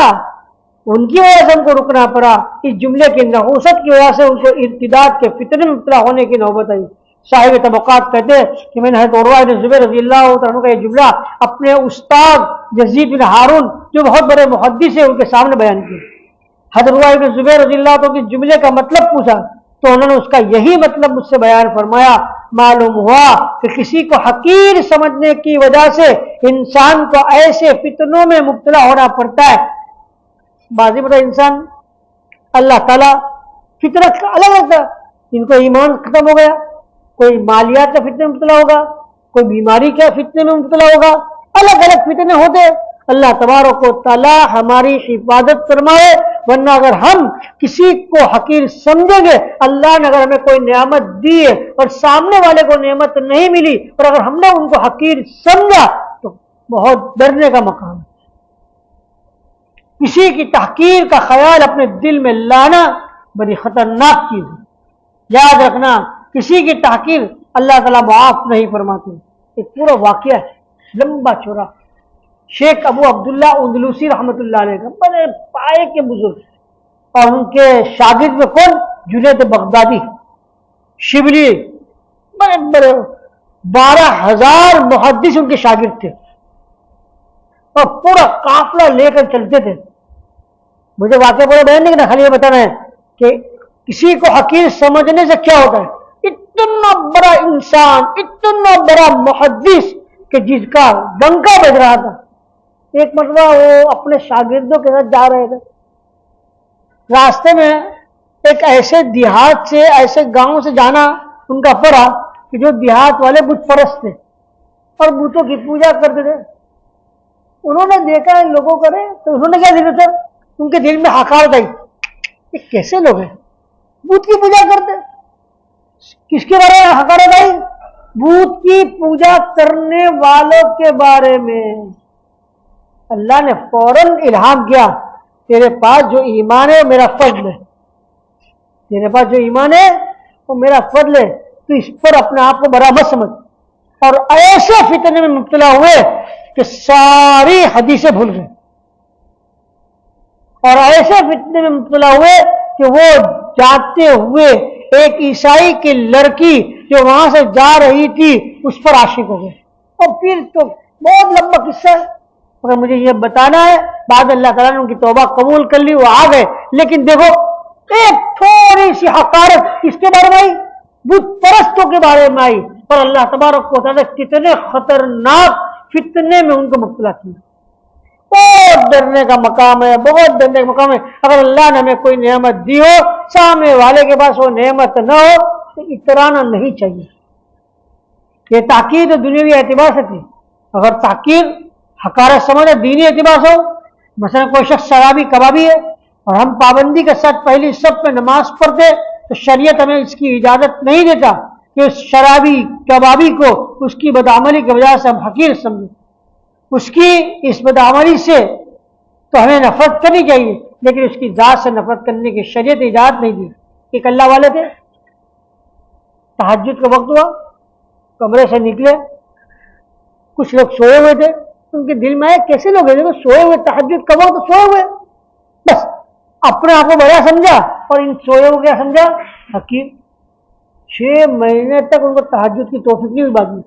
ان کی وجہ سے ہم کو رکنا پڑا، اس جملے کی نحوست کی وجہ سے ان کو ارتداد کے فتنے میں مبتلا ہونے کی نوبت آئی. صاحب طبقات کہتے ہیں کہ میں نے حضرت عروہ بن زبیر رضی اللہ عنہ کا یہ جملہ اپنے استاد یزید بن ہارون جو بہت بڑے محدث ہیں ان کے سامنے بیان کیا. حضرت عروہ بن زبیر رضی اللہ عنہ کے جملے کا مطلب پوچھا تو انہوں نے اس کا یہی مطلب مجھ سے بیان فرمایا. معلوم ہوا کہ کسی کو حقیر سمجھنے کی وجہ سے انسان کو ایسے فتنوں میں مبتلا ہونا پڑتا ہے. بعضی بڑا انسان اللہ تعالیٰ فطرت کا الگ ہوتا ہے، ان کو ایمان ختم ہو گیا، کوئی مالیات کا فتنے میں مبتلا ہوگا، کوئی بیماری کے فتنے میں مبتلا ہوگا، الگ الگ فتنے ہوتے. اللہ تبارک و تعالیٰ ہماری حفاظت فرمائے. ورنہ اگر ہم کسی کو حقیر سمجھیں گے، اللہ نے اگر ہمیں کوئی نعمت دی ہے اور سامنے والے کو نعمت نہیں ملی اور اگر ہم نے ان کو حقیر سمجھا تو بہت ڈرنے کا مقام ہے. کسی کی تحقیر کا خیال اپنے دل میں لانا بڑی خطرناک چیز ہے. یاد رکھنا کسی کی تحقیر اللہ تعالیٰ معاف نہیں فرماتے. ایک پورا واقعہ ہے لمبا چوڑا. شیخ ابو عبداللہ اندلوسی رحمۃ اللہ علیہ کا بڑے پائے کے بزرگ، اور ان کے شاگرد میں کون؟ جنید بغدادی، شبلی، بڑے بڑے 12,000 محدث ان کے شاگرد تھے اور پورا قافلہ لے کر چلتے تھے. مجھے واقعہ بڑا بیان نہیں کرنا، خالی یہ بتانا ہے کہ کسی کو حقیر سمجھنے سے کیا ہوتا ہے. اتنا بڑا انسان، اتنا بڑا محدث کہ جس کا ڈنکا بج رہا تھا. ایک مرتبہ وہ اپنے شاگردوں کے ساتھ جا رہے تھے، راستے میں ایک ایسے دیہات سے ایسے گاؤں سے جانا ان کا پڑا کہ جو دیہات والے بت پرست تھے اور بتوں کی پوجا کرتے تھے. انہوں نے دیکھا ان لوگوں کرے تو انہوں نے کیا دیکھا تھا, ان کے دل میں حقارت آئی, یہ کیسے لوگ ہیں بت کی پوجا کرتے. کس کے بارے میں حقارت آئی؟ بت کی پوجا کرنے والوں کے بارے میں. اللہ نے فوراً الہام کیا, تیرے پاس جو ایمان ہے میرا فضل ہے, تیرے پاس جو ایمان ہے وہ میرا فضل ہے, تو اس پر اپنے آپ کو بڑا مت سمجھ. اور ایسے فتنے میں مبتلا ہوئے کہ ساری حدیثیں بھول گئے, اور ایسے فتنے میں مبتلا ہوئے کہ وہ جاتے ہوئے ایک عیسائی کی لڑکی جو وہاں سے جا رہی تھی اس پر عاشق ہو گئے. اور پھر تو بہت لمبا قصہ ہے, مگر مجھے یہ بتانا ہے, بعد اللہ تعالیٰ نے ان کی توبہ قبول کر لی, وہ آ گئے. لیکن دیکھو ایک تھوڑی سی حقارت کس کے بارے میں آئی؟ بت پرستوں کے بارے میں آئی. پر اللہ تبارک و تعالیٰ کتنے خطرناک فتنے میں ان کو مبتلا کیا. بہت ڈرنے کا مقام ہے, بہت ڈرنے کا مقام ہے. اگر اللہ نے ہمیں کوئی نعمت دی ہو, سامنے والے کے پاس وہ نعمت نہ ہو تو اترانا نہیں چاہیے. یہ تاکید دنیاوی اعتبار سے تھی. اگر تاکید حقارت سمجھے دینی اعتبار سے ہو, مثلا کوئی شخص شرابی کبابی ہے اور ہم پابندی کے ساتھ پہلی سب پہ نماز پڑھتے, تو شریعت ہمیں اس کی اجازت نہیں دیتا کہ اس شرابی کبابی کو اس کی بدعملی کی وجہ سے ہم حقیر سمجھیں. اس کی اس بدعملی سے تو ہمیں نفرت کرنی چاہیے, لیکن اس کی ذات سے نفرت کرنے کی شریعت اجازت نہیں دی. ایک اللہ والے تھے, تہجد کا وقت ہوا, کمرے سے نکلے, کچھ لوگ سوئے ہوئے تھے. ان کے دل میں آئے کیسے لوگ ہیں سوئے ہوئے, تہجد کا وقت سوئے ہوئے, بس اپنے آپ کو بڑا سمجھا اور ان سوئے ہو کیا سمجھا حقیر. 6 مہینے تک ان کو تہجد کی توفیق نہیں ہوئی. بعد میں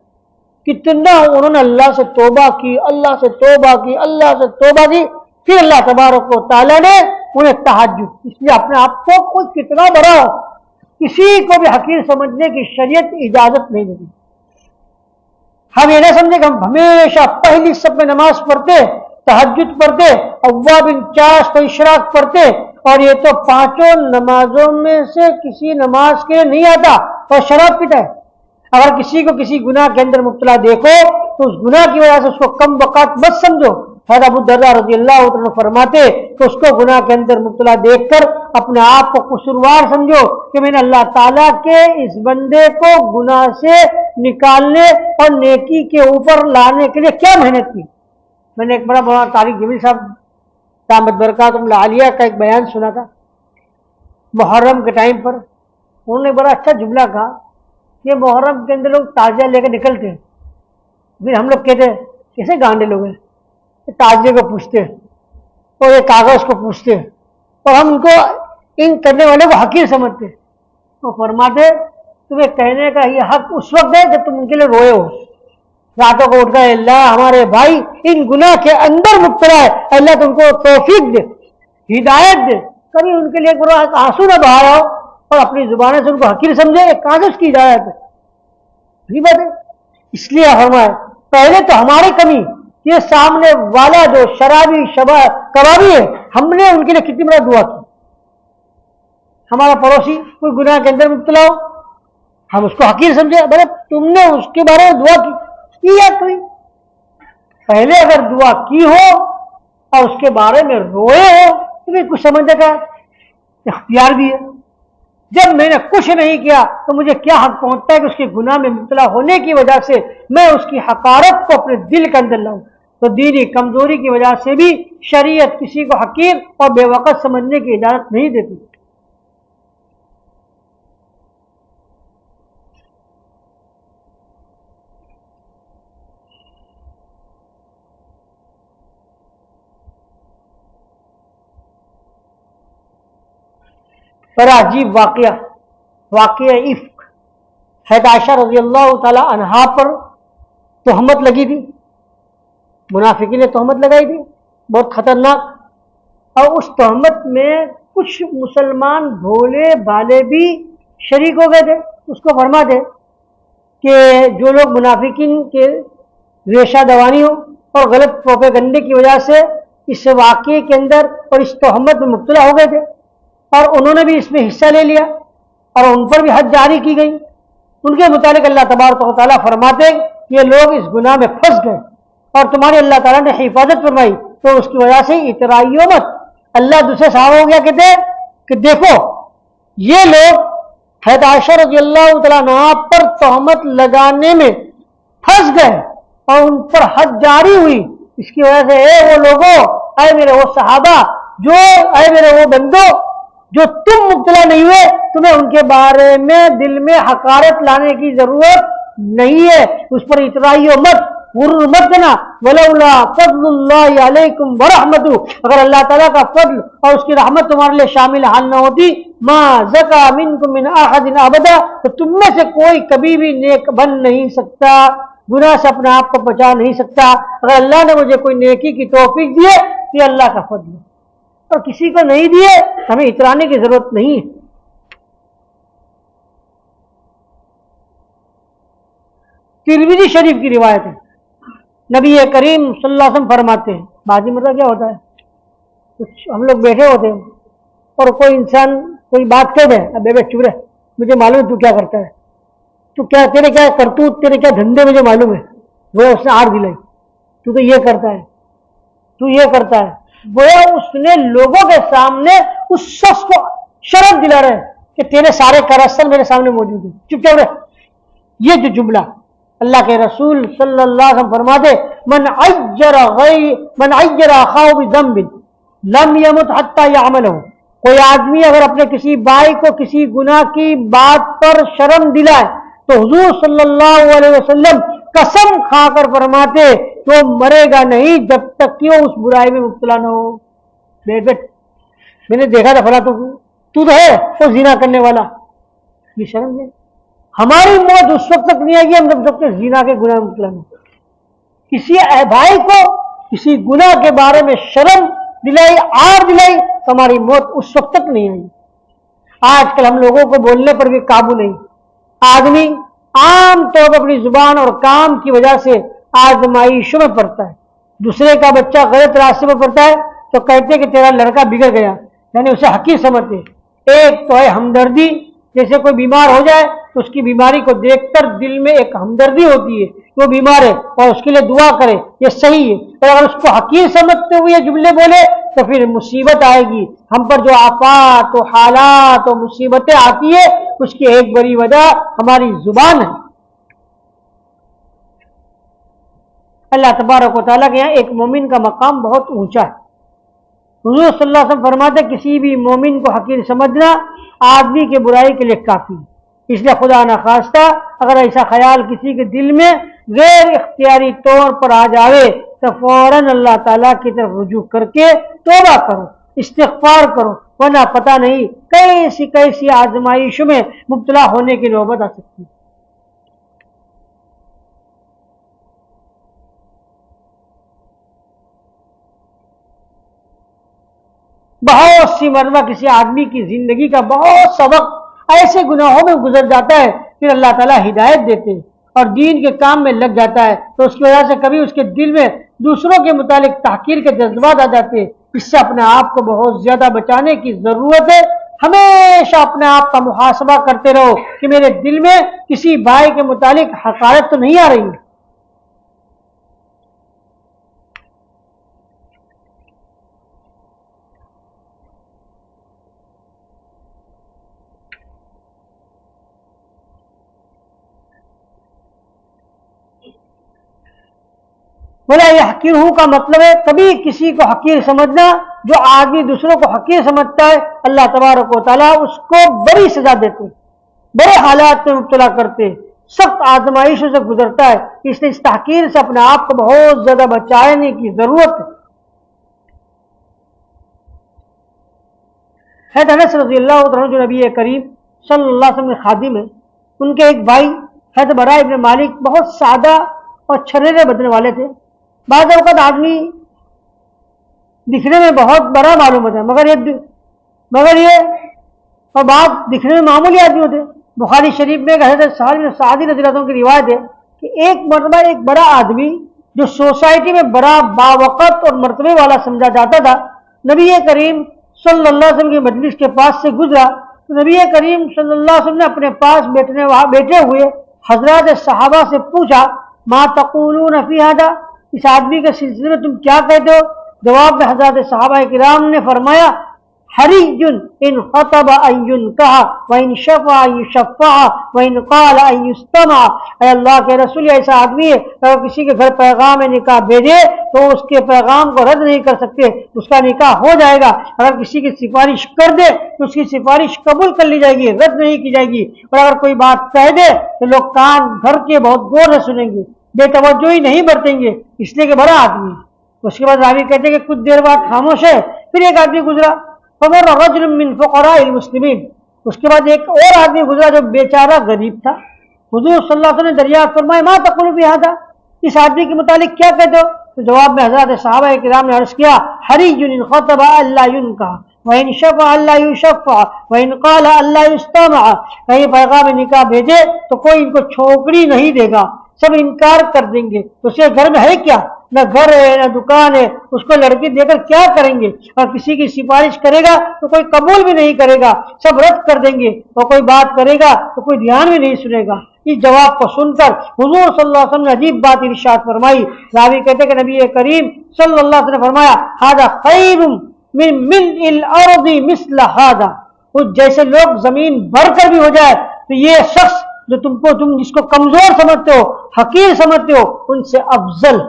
کتنا انہوں نے اللہ سے توبہ کی, اللہ سے توبہ کی, اللہ سے توبہ کی, پھر اللہ تبارک و تعالیٰ نے انہیں تہجد. اس لیے اپنے آپ کو کوئی کتنا بڑا ہو, کسی کو بھی حقیر سمجھنے کی شریعت اجازت نہیں دیتی. ہم یہ نہ سمجھے کہ ہم ہمیشہ پہلی سب میں نماز پڑھتے, تہجد پڑھتے, اوابن چاش تو اشراق پڑھتے, اور یہ تو 5 نمازوں میں سے کسی نماز کے نہیں آتا اور شراب پیتا ہے. اگر کسی کو کسی گناہ کے اندر مبتلا دیکھو تو اس گناہ کی وجہ سے اس کو کم وقت مت سمجھو. حضرت ابو درداء رضی اللہ عنہ فرماتے کہ اس کو گناہ کے اندر مبتلا دیکھ کر اپنے آپ کو قصوروار سمجھو کہ میں نے اللہ تعالیٰ کے اس بندے کو گناہ سے نکالنے اور نیکی کے اوپر لانے کے لیے کیا محنت کی. میں نے ایک بڑا طارق جمیل صاحب دامت برکاتہم العالیہ کا ایک بیان سنا تھا محرم کے ٹائم پر. انہوں نے بڑا اچھا جملہ کہا کہ محرم کے اندر لوگ تازیہ لے کے نکلتے ہیں. پھر ہم لوگ کہتے ہیں کیسے گانڈے لوگ ہیں, تازیے کو پوچھتے ہیں اور یہ کاغذ کو پوچھتے ہیں, اور ہم ان کو ان کرنے والے کو حقیر سمجھتے ہیں. وہ فرماتے تمہیں کہنے کا یہ حق اس وقت ہے جب تم ان کے لیے روئے ہو, راتوں کو اٹھ کر اللہ ہمارے بھائی ان گناہ کے اندر مبتلا ہے, اللہ تم کو توفیق دے, ہدایت دے. کبھی ان کے لیے ایک بڑا آنسو نہ بہا رہا ہو اور اپنی زبانیں سے ان کو حقیر سمجھے, ایک کاغذ کی ہدایت ہے. یہ بات ہے. اس لیے فرمایا پہلے تو ہماری کمی, یہ سامنے والا جو شرابی کبابی ہے, ہم نے ان کے لیے کتنی بڑا دعا کی. ہمارا پڑوسی کوئی گناہ کے اندر مبتلا ہو, ہم اس کو حقیر سمجھے, بھائی تم نے اس کے بارے میں دعا کی یا کوئی پہلے اگر دعا کی ہو اور اس کے بارے میں روئے ہو تو پھر کچھ سمجھنے کا اختیار بھی ہے. جب میں نے کچھ نہیں کیا تو مجھے کیا حق پہنچتا ہے کہ اس کے گناہ میں مبتلا ہونے کی وجہ سے میں اس کی حقارت کو اپنے دل کے اندر لاؤں. تو دینی کمزوری کی وجہ سے بھی شریعت کسی کو حقیر اور بے وقت سمجھنے کی اجازت نہیں دیتی. بڑا عجیب واقعہ افک. حضرت عائشہ رضی اللہ تعالی عنہا پر تہمت لگی تھی, منافقین نے تہمت لگائی تھی بہت خطرناک, اور اس تہمت میں کچھ مسلمان بھولے بھالے بھی شریک ہو گئے تھے. اس کو فرما دے کہ جو لوگ منافقین کے ریشہ دوانیوں اور غلط پروپیگنڈے کی وجہ سے اس واقعے کے اندر اور اس تہمت میں مبتلا ہو گئے تھے, اور انہوں نے بھی اس میں حصہ لے لیا اور ان پر بھی حد جاری کی گئی، ان کے متعلق اللہ تبارک و تعالیٰ فرماتے ہیں یہ لوگ اس گناہ میں پھنس گئے اور تمہاری اللہ تعالیٰ نے حفاظت فرمائی تو اس کی وجہ سے اترائیو مت۔ اللہ دوسرے صحابہ ہو گیا کہتے ہیں کہ دیکھو یہ لوگ حضرت عائشہ رضی اللہ تعالیٰ عنہا پر تہمت لگانے میں پھنس گئے اور ان پر حد جاری ہوئی، اس کی وجہ سے اے وہ لوگوں، اے میرے وہ صحابہ، اے میرے وہ بندو جو تم مبتلا نہیں ہوئے، تمہیں ان کے بارے میں دل میں حقارت لانے کی ضرورت نہیں ہے، اس پر اترائیو مت، غرور مت دینا۔ ولولا فضل اللہ علیکم ورحمتہ، اگر اللہ تعالیٰ کا فضل اور اس کی رحمت تمہارے لیے شامل حال نہ ہوتی، ما زکا منکم من احد ابدا، تو تم میں سے کوئی کبھی بھی نیک بن نہیں سکتا، گناہ سے اپنے آپ کو بچا نہیں سکتا۔ اگر اللہ نے مجھے کوئی نیکی کی توفیق دی ہے تو یہ اللہ کا فضل ہے، اور کسی کو نہیں دیے ہمیں اترانے کی ضرورت نہیں ہے۔ ترمذی شریف کی روایت ہے، نبی کریم صلی اللہ علیہ وسلم فرماتے ہیں، بازی مطلب کیا ہوتا ہے، کچھ ہم لوگ بیٹھے ہوتے ہیں اور کوئی انسان کوئی بات کہہ دے، اب بے چپ رہے، مجھے معلوم ہے تو کیا کرتا ہے، تو کیا تیرے کیا کرتوت، تیرے کیا دھندے مجھے معلوم ہے، وہ اس نے آڑ دلائی، تو یہ کرتا ہے، تو یہ کرتا ہے، گویا اس نے لوگوں کے سامنے اس شخص کو شرم دلا رہے کہ تیرے سارے کارستان میرے سامنے موجود ہیں، چپ چپ رہے۔ یہ جو جملہ اللہ کے رسول صلی اللہ علیہ وسلم فرماتے من عیر اخاہ بذنب لم یمت حتی یعملہ، کوئی آدمی اگر اپنے کسی بھائی کو کسی گناہ کی بات پر شرم دلائے تو حضور صلی اللہ علیہ وسلم قسم کھا کر فرماتے تو مرے گا نہیں جب تک کہ وہ اس برائی میں مبتلا نہ ہو۔ بیٹھ میں نے دیکھا تھا فلاں تو ہے وہ زنا کرنے والا، یہ شرم نہیں، ہماری موت اس وقت تک نہیں آئے گی ہم جب تک زنا کے گناہ میں مبتلا نہ ہو۔ کسی بھائی کو کسی گناہ کے بارے میں شرم دلائی، آر دلائی، تو ہماری موت اس وقت تک نہیں آئی۔ آج کل ہم لوگوں کو بولنے پر بھی قابو نہیں، آدمی عام طور پر اپنی زبان اور کام کی وجہ سے آزمائشوں میں پڑتا ہے، دوسرے کا بچہ غلط راستے پر پڑتا ہے تو کہتے کہ تیرا لڑکا بگڑ گیا، یعنی اسے حقیر سمجھتے۔ ایک تو ہے ہمدردی، جیسے کوئی بیمار ہو جائے تو اس کی بیماری کو دیکھ کر دل میں ایک ہمدردی ہوتی ہے، وہ بیمار ہے اور اس کے لیے دعا کرے، یہ صحیح ہے، اور اگر اس کو حقیر سمجھتے ہوئے یہ جملے بولے تو پھر مصیبت آئے گی۔ ہم پر جو آفات و حالات و مصیبتیں آتی ہے اس کی ایک بڑی وجہ ہماری زبان ہے۔ اللہ تبارک و تعالیٰ کے یہاں ایک مومن کا مقام بہت اونچا ہے۔ حضور صلی اللہ علیہ وسلم فرماتے کسی بھی مومن کو حقیر سمجھنا آدمی کے برائی کے لیے کافی ہے، اس لیے خدا نخواستہ اگر ایسا خیال کسی کے دل میں غیر اختیاری طور پر آ جاوے تو فوراً اللہ تعالیٰ کی طرف رجوع کر کے توبہ کرو، استغفار کرو، ورنہ پتہ نہیں کیسی کیسی آزمائشوں میں مبتلا ہونے کی نوبت آ سکتی ہے۔ بہت سی مرتبہ کسی آدمی کی زندگی کا بہت سا وقت ایسے گناہوں میں گزر جاتا ہے، پھر اللہ تعالیٰ ہدایت دیتے اور دین کے کام میں لگ جاتا ہے تو اس کی وجہ سے کبھی اس کے دل میں دوسروں کے متعلق تحقیر کے جذبات آ جاتے ہیں۔ اس سے اپنے آپ کو بہت زیادہ بچانے کی ضرورت ہے۔ ہمیشہ اپنے آپ کا محاسبہ کرتے رہو کہ میرے دل میں کسی بھائی کے متعلق حقارت تو نہیں آ رہی ہے۔ بولا یہ حقیر ہوں کا مطلب ہے کبھی کسی کو حقیر سمجھنا، جو آدمی دوسروں کو حقیر سمجھتا ہے اللہ تبارک و تعالیٰ اس کو بڑی سزا دیتے، بڑے حالات میں مبتلا کرتے، سخت آزمائشوں سے گزرتا ہے، اس لیے اس تحقیر سے اپنے آپ کو بہت زیادہ بچانے کی ضرورت ہے۔ حضرت انس رضی اللہ عنہ جو نبی کریم صلی اللہ علیہ وسلم کے خادم ہیں، ان کے ایک بھائی حضرت براء ابن مالک بہت سادہ اور چھریرے بدن والے تھے۔ بعض اوقات آدمی دکھنے میں بہت بڑا معلوم ہوتا ہے مگر یہ اور بعض دکھنے میں معمولی آدمی ہوتے۔ بخاری شریف میں حضرت سہل بن سعد رضی اللہ عنہ کی روایت ہے کہ ایک مرتبہ ایک بڑا آدمی جو سوسائٹی میں بڑا باوقت اور مرتبے والا سمجھا جاتا تھا، نبی کریم صلی اللہ علیہ وسلم کی مجلس کے پاس سے گزرا تو نبی کریم صلی اللہ علیہ وسلم نے اپنے پاس بیٹھے ہوئے حضرات صحابہ سے پوچھا ما تقولون فی ھذا، اس آدمی کے سلسلے میں تم کیا کہتے ہو؟ جواب میں حضرات صحابہ کرام نے فرمایا حری ان خطب ان ينکح وان شفع ان یشفع وان قال ان یستمع، اے اللہ کے رسول ایسا آدمی ہے اگر کسی کے گھر پیغام نکاح بھیجے تو اس کے پیغام کو رد نہیں کر سکتے، اس کا نکاح ہو جائے گا، اگر کسی کی سفارش کر دے تو اس کی سفارش قبول کر لی جائے گی، رد نہیں کی جائے گی، اور اگر کوئی بات کہہ دے تو لوگ کان دھر کے بہت غور سے سنیں گے، بے توجہی نہیں برتیں گے، اس لیے کہ بڑا آدمی ہے۔ اس کے بعد راوی کہتے ہیں کہ کچھ دیر بعد خاموش ہے، پھر ایک آدمی گزرا فمر رجل من فقراء المسلمین، اس کے بعد ایک اور آدمی گزرا جو بیچارہ غریب تھا۔ حضور صلی اللہ علیہ وسلم نے دریافت فرمایا ما تقول فی ھذا، اس آدمی کے متعلق کیا کہتے ہو؟ تو جواب میں حضرات صحابہ کرام نے عرض کیا حری ان خطب الا ينکح وان شفع الا یشفع وان قال الا یستمع، کہیں پیغام نکاح بھیجے تو کوئی ان کو چھوکڑی نہیں دے گا، سب انکار کر دیں گے، تو اسے گھر میں ہے کیا؟ نہ گھر ہے نہ دکان ہے، اس کو لڑکی دے کر کیا کریں گے؟ اور کسی کی سفارش کرے گا تو کوئی قبول بھی نہیں کرے گا، سب رد کر دیں گے، اور کوئی بات کرے گا تو کوئی دھیان بھی نہیں سنے گا۔ اس جواب کو سن کر حضور صلی اللہ علیہ وسلم نے عجیب بات ارشاد فرمائی۔ راوی کہتے کہ نبی کریم صلی اللہ علیہ وسلم نے فرمایا ھذا خیر من ملء الارض مثل ھذا، جیسے لوگ زمین بھر کر بھی ہو جائے تو یہ شخص جو تم جس کو کمزور سمجھتے ہو، حقیر سمجھتے ہو، ان سے افضل۔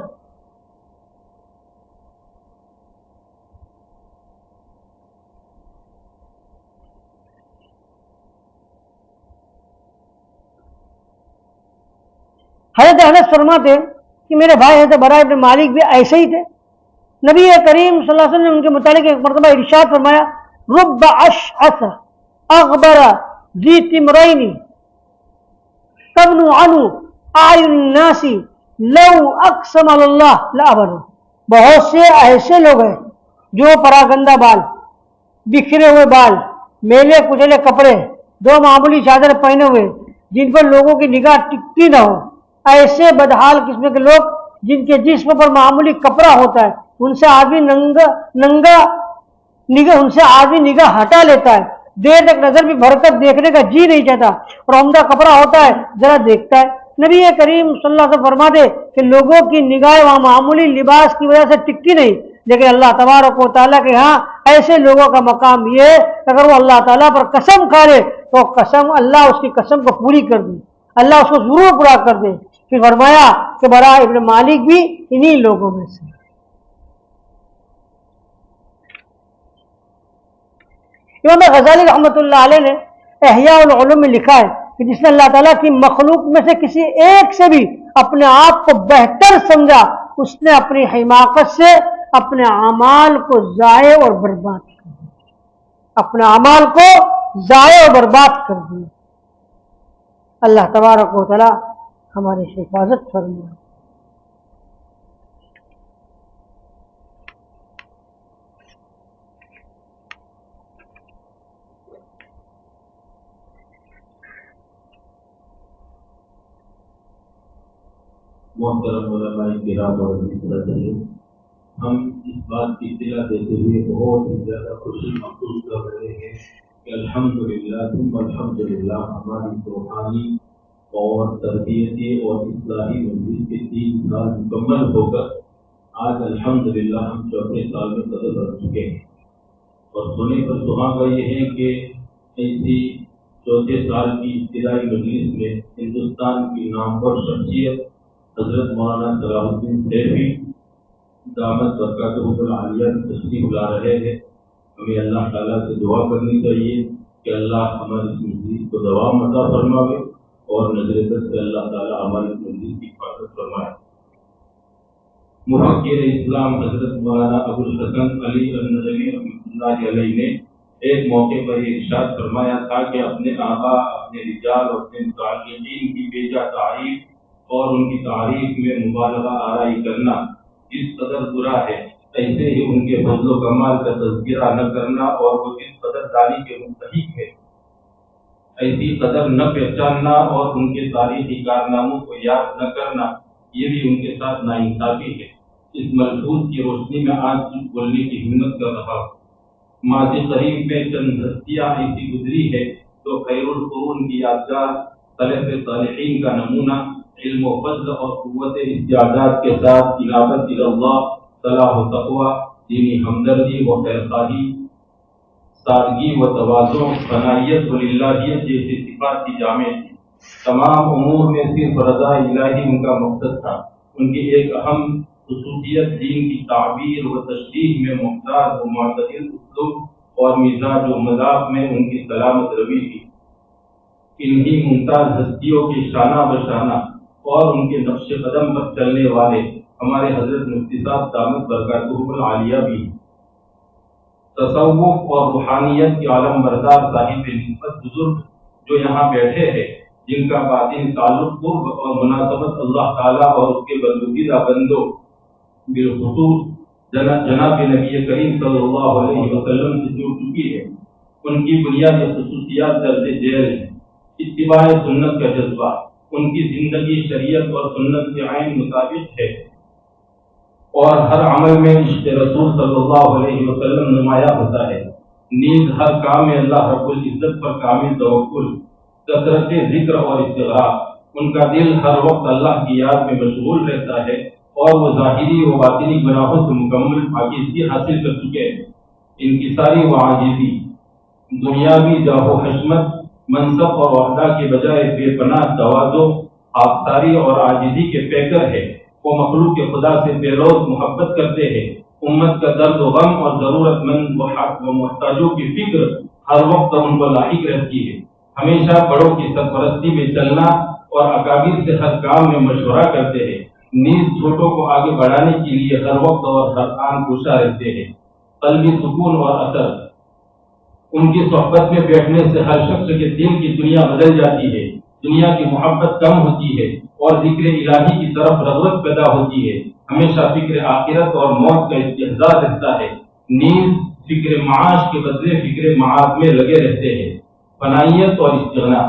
حضرت انس فرماتے کہ میرے بھائی حضرت براء ابن مالک بھی ایسے ہی تھے۔ نبی کریم صلی اللہ علیہ وسلم نے ان کے متعلق ایک مرتبہ ارشاد فرمایا رب اشعث اغبر ذی تمرین تغنو عنہ اعین الناس لو اقسم علی اللہ لابر، بہت سے ایسے لوگ ہیں جو پراگندہ بال، بکھرے ہوئے بال، میلے کچلے کپڑے، دو معمولی چادر پہنے ہوئے، جن پر لوگوں کی نگاہ ٹکتی نہ ہو، ایسے بدحال قسم کے لوگ جن کے جسم پر معمولی کپڑا ہوتا ہے، ان سے آدمی نگاہ ہٹا لیتا ہے، دیر تک نظر بھی بھر کر دیکھنے کا جی نہیں چاہتا، اور عمدہ کپڑا ہوتا ہے ذرا دیکھتا ہے۔ نبی کریم صلی اللہ علیہ وسلم فرماتے کہ لوگوں کی نگاہ وہاں معمولی لباس کی وجہ سے ٹکتی نہیں، لیکن اللہ تبارک و تعالیٰ کے ہاں ایسے لوگوں کا مقام یہ ہے کہ اگر وہ اللہ تعالیٰ پر قسم کھا لے تو قسم اللہ اس کی قسم کو پوری کر دے، اللہ اس کو ضرور پورا کر دے۔ پھر فرمایا کہ براء ابن مالک بھی انہی لوگوں میں سے۔ امام غزالی رحمۃ اللہ علیہ نے احیاء العلوم میں لکھا ہے کہ جس نے اللہ تعالیٰ کی مخلوق میں سے کسی ایک سے بھی اپنے آپ کو بہتر سمجھا، اس نے اپنی حماقت سے اپنے اعمال کو ضائع اور برباد کر دیا، اپنے اعمال کو ضائع اور برباد کر دیا۔ اللہ تبارک و تعالیٰ ہماری حفاظت فرمائے۔ محترم علماء کرام اور مستدین، ہم اس بات کی اطلاع دیتے ہوئے بہت ہی زیادہ خوشی محسوس کر رہے ہیں کہ الحمدللہ ثم الحمدللہ ہماری روحانی اور تربیتی اور اصلاحی مجلس کے 3 سال مکمل ہو کر آج الحمدللہ ہم 4 سال میں قدم رکھ چکے ہیں، اور سنے پر سہاگا یہ ہے کہ ایسی 4 سال کی ابتدائی مجلس میں ہندوستان کی نامور شخصیت حضرت مولانا صلاح الدین سیفی دامت برکاتہ العالیہ کی تشریف لا رہے ہیں۔ ہمیں اللہ تعالیٰ سے دعا کرنی چاہیے کہ اللہ ہماری اس مجلس کو دوام عطا فرمائے، اور نظر بد سے اللہ تعالیٰ ہماری اس مجلس کی حفاظت فرمائے۔ مفکر اسلام حضرت مولانا ابو الحسن علی الندوی رحمۃ اللہ علیہ نے ایک موقع پر یہ ارشاد فرمایا تھا کہ اپنے آقا، اپنے رجال اور اپنے متعلقین کی بیجا تعریف اور ان کی تعریف میں مبالغہ آرائی کرنا جس قدر برا ہے، ایسے ہی ان کے فضل و کمال کا تذکرہ نہ کرنا اور وہ جس قدر دانی کے مستحق ہے ایسی قدر نہ پہچاننا اور ان کے تاریخی کارناموں کو یاد نہ کرنا، یہ بھی ان کے ساتھ ناانصافی ہے۔ اس ملفوظ کی روشنی میں آج بولنے کی ہمت کر رہا ہوں۔ ماضی قریب میں چند ہستیاں ایسی گزری ہے تو خیر القرون کی یادگار، سلف صالحین کا نمونہ، علم و فضل اور قوت استعداد کے ساتھ انابت اللہ، صلاح و تقوی، دینی ہمدردی و خیرخواہی، سادگی و تواضع، فنائیت و للہیت جیسی صفات کی جامع تھی۔ تمام امور میں صرف رضا الہی ان کا مقصد تھا۔ ان کی ایک اہم خصوصیت دین کی تعبیر و تشریح میں ممتاز و معتدل اسلوب اور مزاج و مذاق میں ان کی سلامت روی تھی۔ انہی ممتاز ہستیوں کے شانہ بشانہ اور ان کے نقش قدم پر چلنے والے ہمارے حضرت مفتی صاحب دامت برکاتہم العالیہ بھی ہیں۔ تصوف اور روحانیت کے عالم بردار صاحب نسبت بزرگ جو یہاں بیٹھے ہیں، جن کا باطن تعلق قرب اور مناسبت اللہ تعالیٰ اور اس کے برگزیدہ بندوں بالخصوص جناب نبی کریم صلی اللہ علیہ وسلم سے جڑ چکی ہے، ان کی بنیادی خصوصیات درج ذیل ہیں۔ اتباع سنت کا جذبہ، ان کی زندگی شریعت اور سنت کے عین مطابق ہے اور ہر عمل میں عشق رسول صلی اللہ علیہ وسلم نمایاں ہوتا ہے۔ نیز ہر کام میں اللہ رب العزت پر کامل توکل، کثرت ذکر اور استغفار، ان کا دل ہر وقت اللہ کی یاد میں مشغول رہتا ہے اور وہ ظاہری و باطنی گناہوں سے مکمل پاکیزگی حاصل کر چکے ہیں۔ انکساری و عاجزی، دنیاوی جاہ و حشمت، منصب اور عہدہ کے بجائے بے پناہ تواضع، خاکساری اور عاجزی کے پیکر ہے۔ وہ مخلوق خدا سے بے لوث محبت کرتے ہیں۔ امت کا درد و غم اور ضرورت مند و محتاجوں کی فکر ہر وقت ان کو لاحق رہتی ہے۔ ہمیشہ بڑوں کی سرپرستی میں چلنا اور اکابر سے ہر کام میں مشورہ کرتے ہیں۔ نیز چھوٹوں کو آگے بڑھانے کے لیے ہر وقت اور ہر آن کوشاں رہتے ہیں۔ قلبی سکون اور اثر، ان کی صحبت میں بیٹھنے سے ہر شخص کے دل کی دنیا بدل جاتی ہے، دنیا کی محبت کم ہوتی ہے اور ذکر الہی کی طرف رغبت پیدا ہوتی ہے۔ ہمیشہ فکر آخرت اور موت کا استحضار رہتا ہے۔ نیز فکر معاش کے بدلے فکر معاد میں لگے رہتے ہیں۔ فنائیت اور استغنا،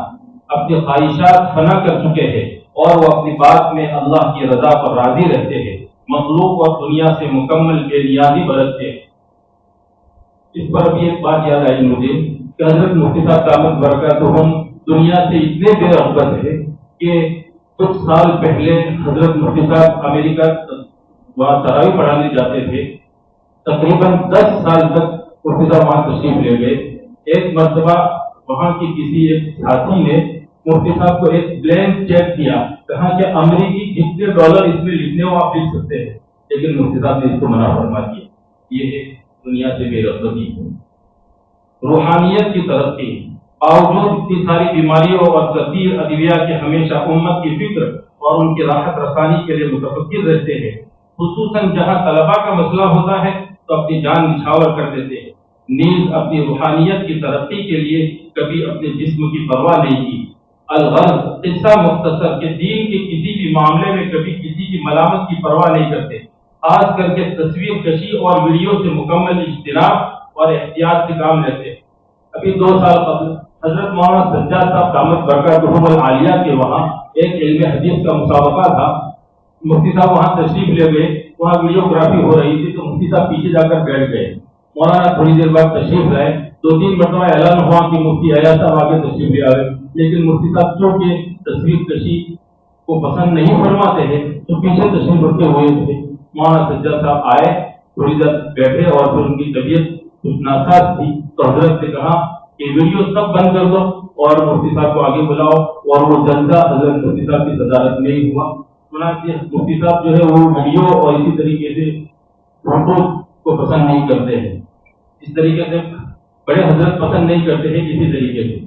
اپنی خواہشات فنا کر چکے ہیں اور وہ اپنی بات میں اللہ کی رضا پر راضی رہتے ہیں۔ مخلوق اور دنیا سے مکمل بے نیازی برتتے ہیں۔ اس پر بھی ایک بات یاد آئی مجھے کہ حضرت مفتی صاحب دامت برکاتہم دنیا سے اتنے بے رغبت ہے کہ کچھ سال پہلے حضرت مفتی صاحب امریکہ وہاں تراویح پڑھانے جاتے تھے۔ تقریباً 10 سال تک مفتی صاحب وہاں تشریف لے گئے۔ ایک مرتبہ وہاں کی کسی ایک ساتھی نے مفتی صاحب کو ایک بلینک چیک دیا، کہا کہ امریکی جتنے ڈالر اس میں لکھنے ہو آپ لکھ سکتے ہیں، لیکن مفتی صاحب نے اس کو منع فرما دیا۔ یہ ہے دنیا سے بے رغبتی۔ روحانیت کی ترقی، باوجود اتنی ساری بیماریوں اور کثیر ادویہ کے ہمیشہ امت کی فکر اور ان کی راحت رسانی کے لیے متفکر رہتے ہیں۔ خصوصاً جہاں طلباء کا مسئلہ ہوتا ہے تو اپنی جان نچھاور کر دیتے ہیں۔ نیز اپنی روحانیت کی ترقی کے لیے کبھی اپنے جسم کی پرواہ نہیں کی۔ الغرض، قصہ مختصر کہ دین کے کسی بھی معاملے میں کبھی کسی کی ملامت کی پرواہ نہیں کرتے، خاص کر کے تصویر کشی اور ویڈیو سے مکمل اجتناب اور احتیاط سے کام لیتے ہیں۔ ابھی 2 سال قبل حضرت مولانا سجاد صاحب دامت برکاتہم العالیہ کے وہاں ایک علم حدیث کا مسابقہ تھا۔ مفتی صاحب وہاں تشریف لے گئے، وہاں ویڈیوگرافی ہو رہی تھی تو مفتی صاحب پیچھے جا کر بیٹھ گئے۔ مولانا تھوڑی دیر بعد تشریف لائے، 2-3 مرتبہ اعلان ہوا کہ مفتی حیات صاحب آگے تشریف لے آئے، لیکن مفتی صاحب چونکہ تصویر کشی کو پسند نہیں فرماتے ہیں تو پیچھے تشریف رکھے ہوئے تھے۔ مولانا سجاد صاحب آئے، تھوڑی دیر بیٹھے اور پھر ان کی طبیعت کچھ ناساز تھی تو حضرت نے کہا کہ ویڈیو سب بند کر دو اور مفتی صاحب کو آگے بلاؤ، اور وہ جلسہ حضرت مفتی صاحب کی صدارت میں ہی ہوا۔ مفتی صاحب جو ہے وہ ویڈیو اور اسی طریقے سے فوٹو کو پسند نہیں کرتے ہیں، اس طریقے سے بڑے حضرت پسند نہیں کرتے ہیں کسی طریقے سے۔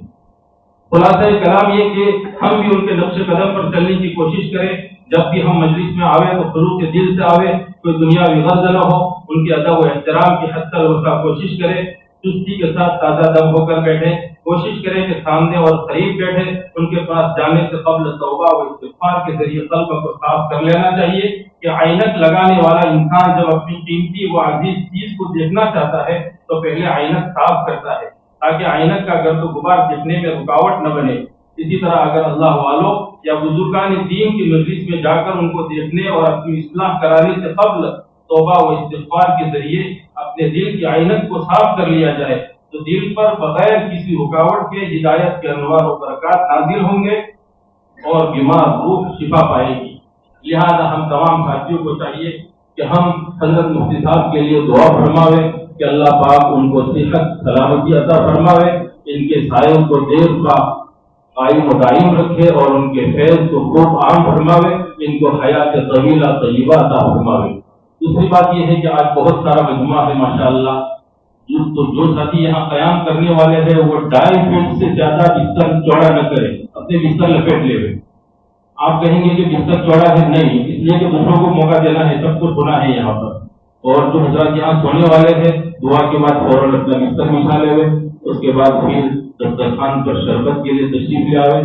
خلاصہ کلام یہ کہ ہم بھی ان کے نقش قدم پر چلنے کی کوشش کریں، جب بھی ہم مجلس میں آوے تو خلوص دل سے آوے، کوئی دنیاوی غرض نہ ہو، ان کے ادب و احترام کی حد تک وسع کوشش کرے، چستی کے ساتھ تازہ دم ہو کر بیٹھے، کوشش کریں کہ سامنے اور قریب بیٹھے، ان کے پاس جانے سے قبل توبہ و استغفار کے ذریعے قلب کو صاف کر لینا چاہیے کہ عینک لگانے والا انسان جب اپنی قیمتی و عزیز چیز کو دیکھنا چاہتا ہے تو پہلے عینک صاف کرتا ہے تاکہ عینک کا گرد و غبار دیکھنے میں رکاوٹ نہ بنے۔ اسی طرح اگر اللہ والوں یا بزرگان دین کی مجلس میں جا کر ان کو دیکھنے اور اپنی اصلاح کرانے سے قبل توبہ و استغفار کے ذریعے اپنے دل کی عینت کو صاف کر لیا جائے تو دل پر بغیر کسی رکاوٹ کے ہدایت کے انوار و برکات نازل ہوں گے اور بیمار روح شفا پائے گی۔ لہذا ہم تمام ساتھیوں کو چاہیے کہ ہم حضرت مفتی صاحب کے لیے دعا فرماوے کہ اللہ پاک ان کو صحت سلامتی عطا فرماوے، ان کے سایوں کو دیر کا قائم و دائم رکھے اور ان کے فیض کو خوب عام فرماوے، ان کو حیات طویلہ طیبہ عطا فرماوے۔ دوسری بات یہ ہے کہ آج بہت سارا مجموعہ ہے ماشاءاللہ، جو ساتھی یہاں قیام کرنے والے ہیں وہ 2.5 فٹ سے زیادہ بستر چوڑا نہ کرے، اپنے بستر لپیٹ لے ہوئے۔ آپ کہیں گے کہ بستر چوڑا ہے، نہیں، اس لیے کہ دوسروں کو موقع دینا ہے، سب کچھ ہونا ہے یہاں پر۔ اور جو حضرات یہاں سونے والے ہیں دعا کے بعد فوراً اپنا بستر بچھا لے ہوئے، اس کے بعد پھر دسترخوان پر شربت کے لیے تشریف لے آئے۔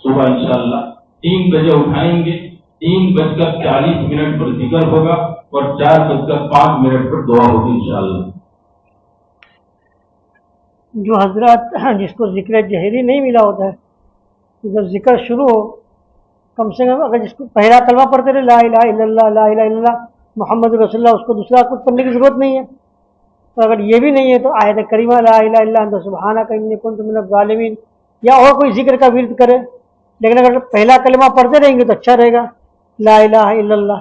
صبح انشاءاللہ 3 بجے اٹھائیں گے، 3:40 پر ذکر ہوگا اور 4:05 پر دعا ہوگی انشاءاللہ۔ جو حضرات جس کو ذکر جہری نہیں ملا ہوتا ہے، جب ذکر شروع ہو کم سے کم اگر جس کو پہلا کلمہ پڑھتے رہے لا الہ الا اللہ لا الہ الا اللہ محمد رسول اللہ، اس کو دوسرا کچھ پڑھنے کی ضرورت نہیں ہے۔ اور اگر یہ بھی نہیں ہے تو آیت کریمہ لا الہ الا انت سبحانک انی کنت من الظالمین یا اور کوئی ذکر کا ورد کرے، لیکن اگر پہلا کلمہ پڑھتے رہیں گے تو اچھا رہے گا، لا الہ الا اللہ،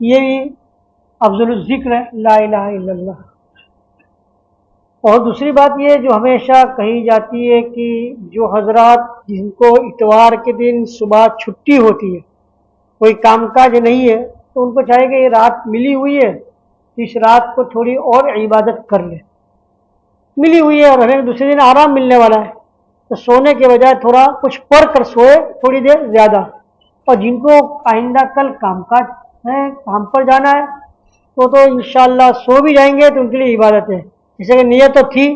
یہ بھی افضل الذکر ہے لا الہ الا اللہ۔ اور دوسری بات یہ جو ہمیشہ کہی جاتی ہے کہ جو حضرات جن کو اتوار کے دن صبح چھٹی ہوتی ہے، کوئی کام کاج نہیں ہے، تو ان کو چاہیے کہ یہ رات ملی ہوئی ہے، اس رات کو تھوڑی اور عبادت کر لے، ملی ہوئی ہے اور ہمیں دوسرے دن آرام ملنے والا ہے، تو سونے کے بجائے تھوڑا کچھ پڑھ کر سوئے تھوڑی دیر زیادہ۔ اور جن کو آئندہ کل کام کاج ہے، کام پر جانا ہے، تو انشاءاللہ سو بھی جائیں گے تو ان کے لیے عبادت ہے، جیسے کہ نیت تو تھی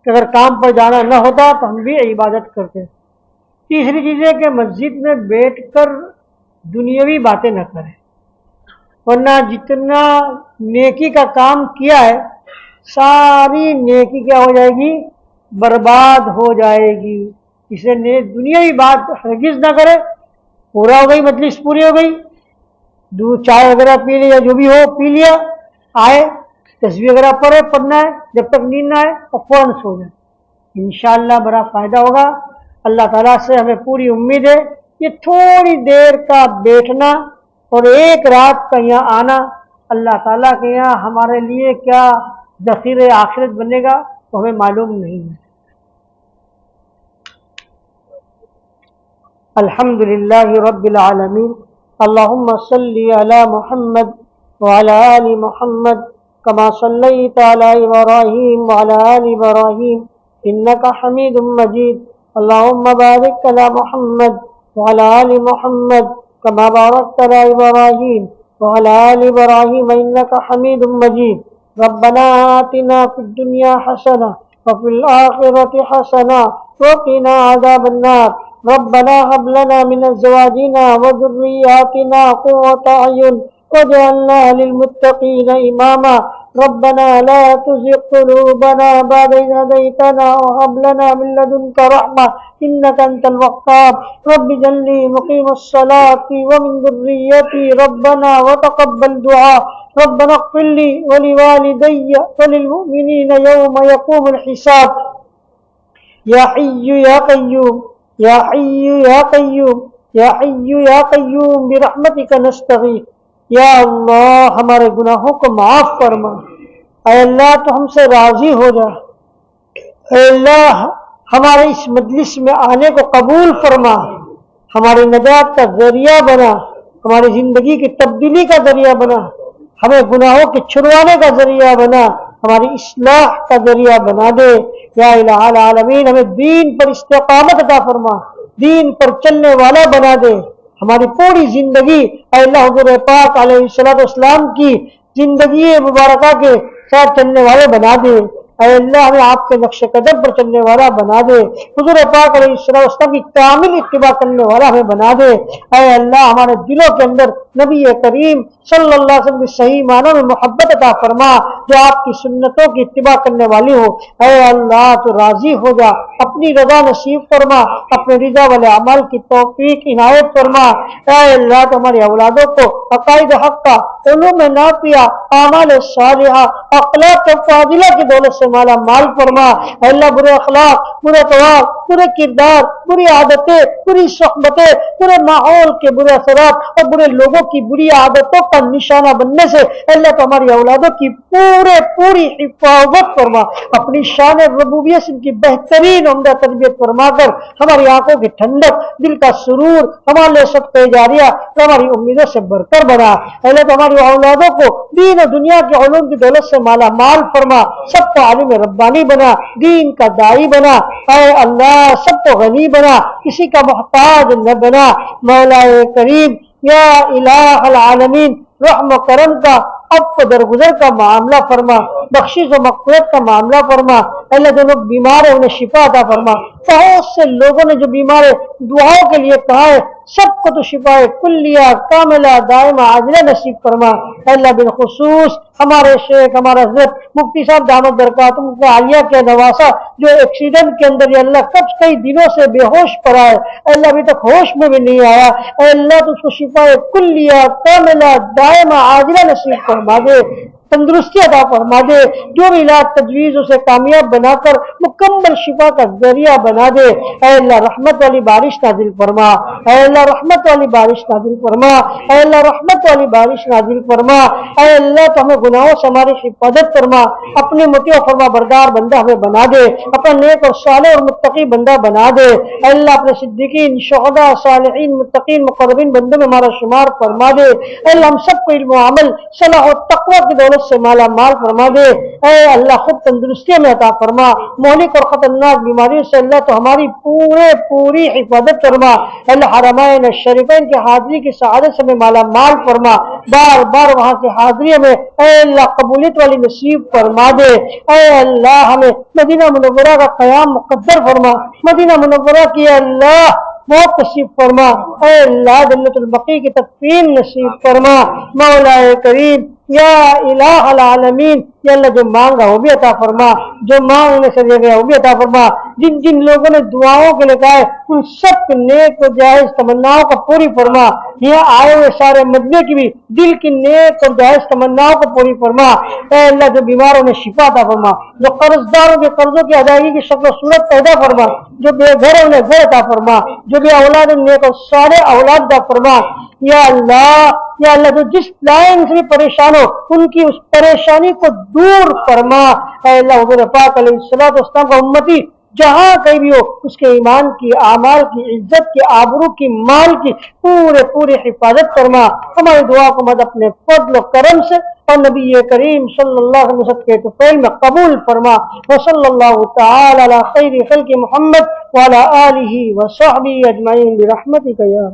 کہ اگر کام پر جانا نہ ہوتا تو ہم بھی عبادت کرتے۔ تیسری چیز ہے کہ مسجد میں بیٹھ کر دنیاوی باتیں نہ کریں، ورنہ جتنا نیکی کا کام کیا ہے ساری نیکی کیا ہو جائے گی، برباد ہو جائے گی۔ اس لیے دنیاوی بات ہرگز نہ کرے۔ پورا ہو گئی مجلس، پوری ہو گئی، دودھ چائے وغیرہ پی لیا، جو بھی ہو پی لیا، آئے تسبیح وغیرہ پڑھنا ہے جب تک نیند نہ آئے اور فوراً سو جائے، انشاءاللہ بڑا فائدہ ہوگا۔ اللہ تعالیٰ سے ہمیں پوری امید ہے، یہ تھوڑی دیر کا بیٹھنا اور ایک رات کا یہاں آنا اللہ تعالیٰ کے یہاں ہمارے لیے کیا ذخیرہ آخرت بنے گا تو ہمیں معلوم نہیں ہے۔ الحمدللہ رب العالمین، اللہم صلی علی محمد وعلی آل محمد کما صلیت علی ابراہیم وعلی آل ابراہیم انک حمید مجید، اللہم بارک علی محمد وعلی آل محمد کما بارکت علی ابراہیم وعلی آل ابراہیم انک حمید مجید، ربنا آتنا فی الدنیا حسنہ وفی الآخرۃ حسنہ وقنا عذاب النار، ربنا هب لنا من ازواجنا وذرياتنا قرة اعين واجعلنا للمتقين اماما، ربنا لا تزغ قلوبنا بعد إذ هديتنا وهب لنا من لدنك رحمة إنك أنت الوهاب، رب اجعلني مقيم الصلاة ومن ذريتي ربنا وتقبل دعاء، ربنا اغفر لي ولوالدي وللمؤمنين يوم يقوم الحساب، يا حي يا قيوم یا حی یا قیوم یا حی یا قیوم برحمتک نستغیث، یا اللہ ہمارے گناہوں کو معاف فرما، اے اللہ تو ہم سے راضی ہو جا، اے اللہ ہمارے اس مجلس میں آنے کو قبول فرما، ہماری نجات کا ذریعہ بنا، ہماری زندگی کی تبدیلی کا ذریعہ بنا، ہمیں گناہوں کے چھڑوانے کا ذریعہ بنا، ہماری اصلاح کا ذریعہ بنا دے، یا الہ العالمین ہمیں دین پر استقامت عطا فرما، دین پر چلنے والا بنا دے، ہماری پوری زندگی اے اللہ حضور پاک علیہ السلام کی زندگی مبارکہ کے ساتھ چلنے والے بنا دے، اے اللہ ہمیں آپ کے نقش قدم پر چلنے والا بنا دے، حضور پاک علیہ السلام کی کامل اتباع کرنے والا ہمیں بنا دے، اے اللہ ہمارے دلوں کے اندر نبی کریم صلی اللہ علیہ وسلم کی صحیح معنوں میں محبت عطا فرما، جو آپ کی سنتوں کی اتباع کرنے والی ہو، اے اللہ تو راضی ہو جا، اپنی رضا نصیب فرما، اپنے رضا والے اعمال کی توفیق عنایت فرما، اے اللہ تو ہماری اولادوں کو عقائد حق کا علوم نافعہ، اعمال صالحہ، اخلاق فاضلہ کی دولت سے مالا مال فرما۔ اے اللہ برے اخلاق، برے اقوال، برے کردار، بری عادتیں، بری صحبتیں، برے ماحول کے برے اثرات اور برے لوگوں کی بری عادتوں کا نشانہ بننے سے اے اللہ تو ہماری اولادوں کی پوری حفاظت فرما۔ اپنی شان ربوبیت سے ان کی بہترین عمدہ تربیت فرما کر ہماری آنکھوں کی ٹھنڈک، دل کا سرور، ہمارے لیے صدقہ جاریہ، ہماری امیدوں سے برتر بنا۔ اے اللہ تو ہماری اولادوں کو دین و دنیا کے علوم کی دولت سے مالا مال فرما، سب کو عالم ربانی بنا، دین کا داعی بنا۔ اے اللہ سب کو غنی بنا، کسی کا محتاج نہ بنا۔ مولا کریم یا الہ العالمین رحم و کرم کا اب درگزر کا معاملہ فرما، بخشش و مغفرت کا معاملہ فرما۔ اللہ جو لوگ بیمار ہیں انہیں شفا عطا فرما۔ بہت سے لوگوں نے جو بیمار دعاؤں کے لیے کہا ہے سب کو تو شفا کلیہ کاملہ دائمہ عاجلہ نصیب فرما۔ اللہ بالخصوص ہمارے شیخ ہمارا حضرت مفتی صاحب دامت برکاتہم کا عالیہ کے نواسہ جو ایکسیڈنٹ کے اندر یا اللہ کئی دنوں سے بے ہوش پڑا ہے، اللہ ابھی تک ہوش میں بھی نہیں آیا، اے اللہ تو اس کو شفا کلیہ کاملہ دائمہ عاجلہ نصیب فرما دے، تندرستی عطا فرما دے، جو بھی علاج تجویز اسے کامیاب بنا کر مکمل شفا کا ذریعہ بنا دے۔ اے اللہ رحمت والی بارش نازل فرما، اے اللہ رحمت والی بارش نازل فرما، اے اللہ رحمت والی بارش نازل فرما۔ اے اللہ تو ہمیں گناہوں سے ہماری حفاظت فرما، اپنے مطیع و فرما بردار بندہ ہمیں بنا دے، اپنا نیک اور صالح اور متقی بندہ بنا دے۔ اے اللہ اپنے صدیقین، شہداء، صالحین، متقین، مقربین بندوں میں ہمارا شمار فرما دے۔ اے اللہ ہم سب کو علم و عمل، صلاح و تقوی کی دولت سے مالا مال فرما دے۔ اے اللہ خود تندرستی میں عطا فرما، مہلک اور خطرناک بیماریوں سے اللہ تو ہماری پوری حفاظت فرما۔ اللہ حرمین الشریفین کی حاضری کی سعادت سے ہمیں مالا مال فرما، بار بار وہاں کی حاضری میں اے اللہ قبولیت والی نصیب فرما دے۔ اے اللہ ہمیں مدینہ منورہ کا قیام مقدر فرما، مدینہ منورہ کی اللہ موت نصیب فرما، اے اللہ جنت البقیع کی تکفین نصیب فرما۔ مولا کریم یا الہ العالمین یا اللہ جو مانگا وہ بھی عطا فرما، جو مانگنے سے دے گیا وہ بھی عطا فرما۔ جن جن لوگوں نے دعاؤں کے لیے کہا ہے ان سب کے نیک و جائز تمناؤں کو پوری فرما، یہاں آئے ہوئے سارے مجمع کی بھی دل کی نیک اور جائز تمناؤں کو پوری فرما۔ اے اللہ جو بیماروں نے شفا عطا فرما، جو قرضداروں کے قرضوں کی ادائیگی کی شکل و صورت پیدا فرما، جو بے گھر ہیں انہیں گھر عطا فرما، جو بے اولاد نیک اور صالح اولاد عطا فرما۔ یا اللہ جو جس لائن سے بھی پریشان ہو ان کی اس پریشانی کو دور فرما۔ اے اللہ حضور پاک علیہ الصلوۃ والسلام کا امتی جہاں کہیں بھی ہو اس کے ایمان کی، اعمال کی، عزت کی، آبرو کی، مال کی پوری حفاظت فرما۔ ہماری دعا کو مد اپنے فضل و کرم سے اور نبی کریم صلی اللہ علیہ وسلم کے طفیل میں قبول فرما۔ وصلی اللہ تعالی علی خیر خلق محمد وعلی آلہ وصحبہ اجمعین برحمتک یا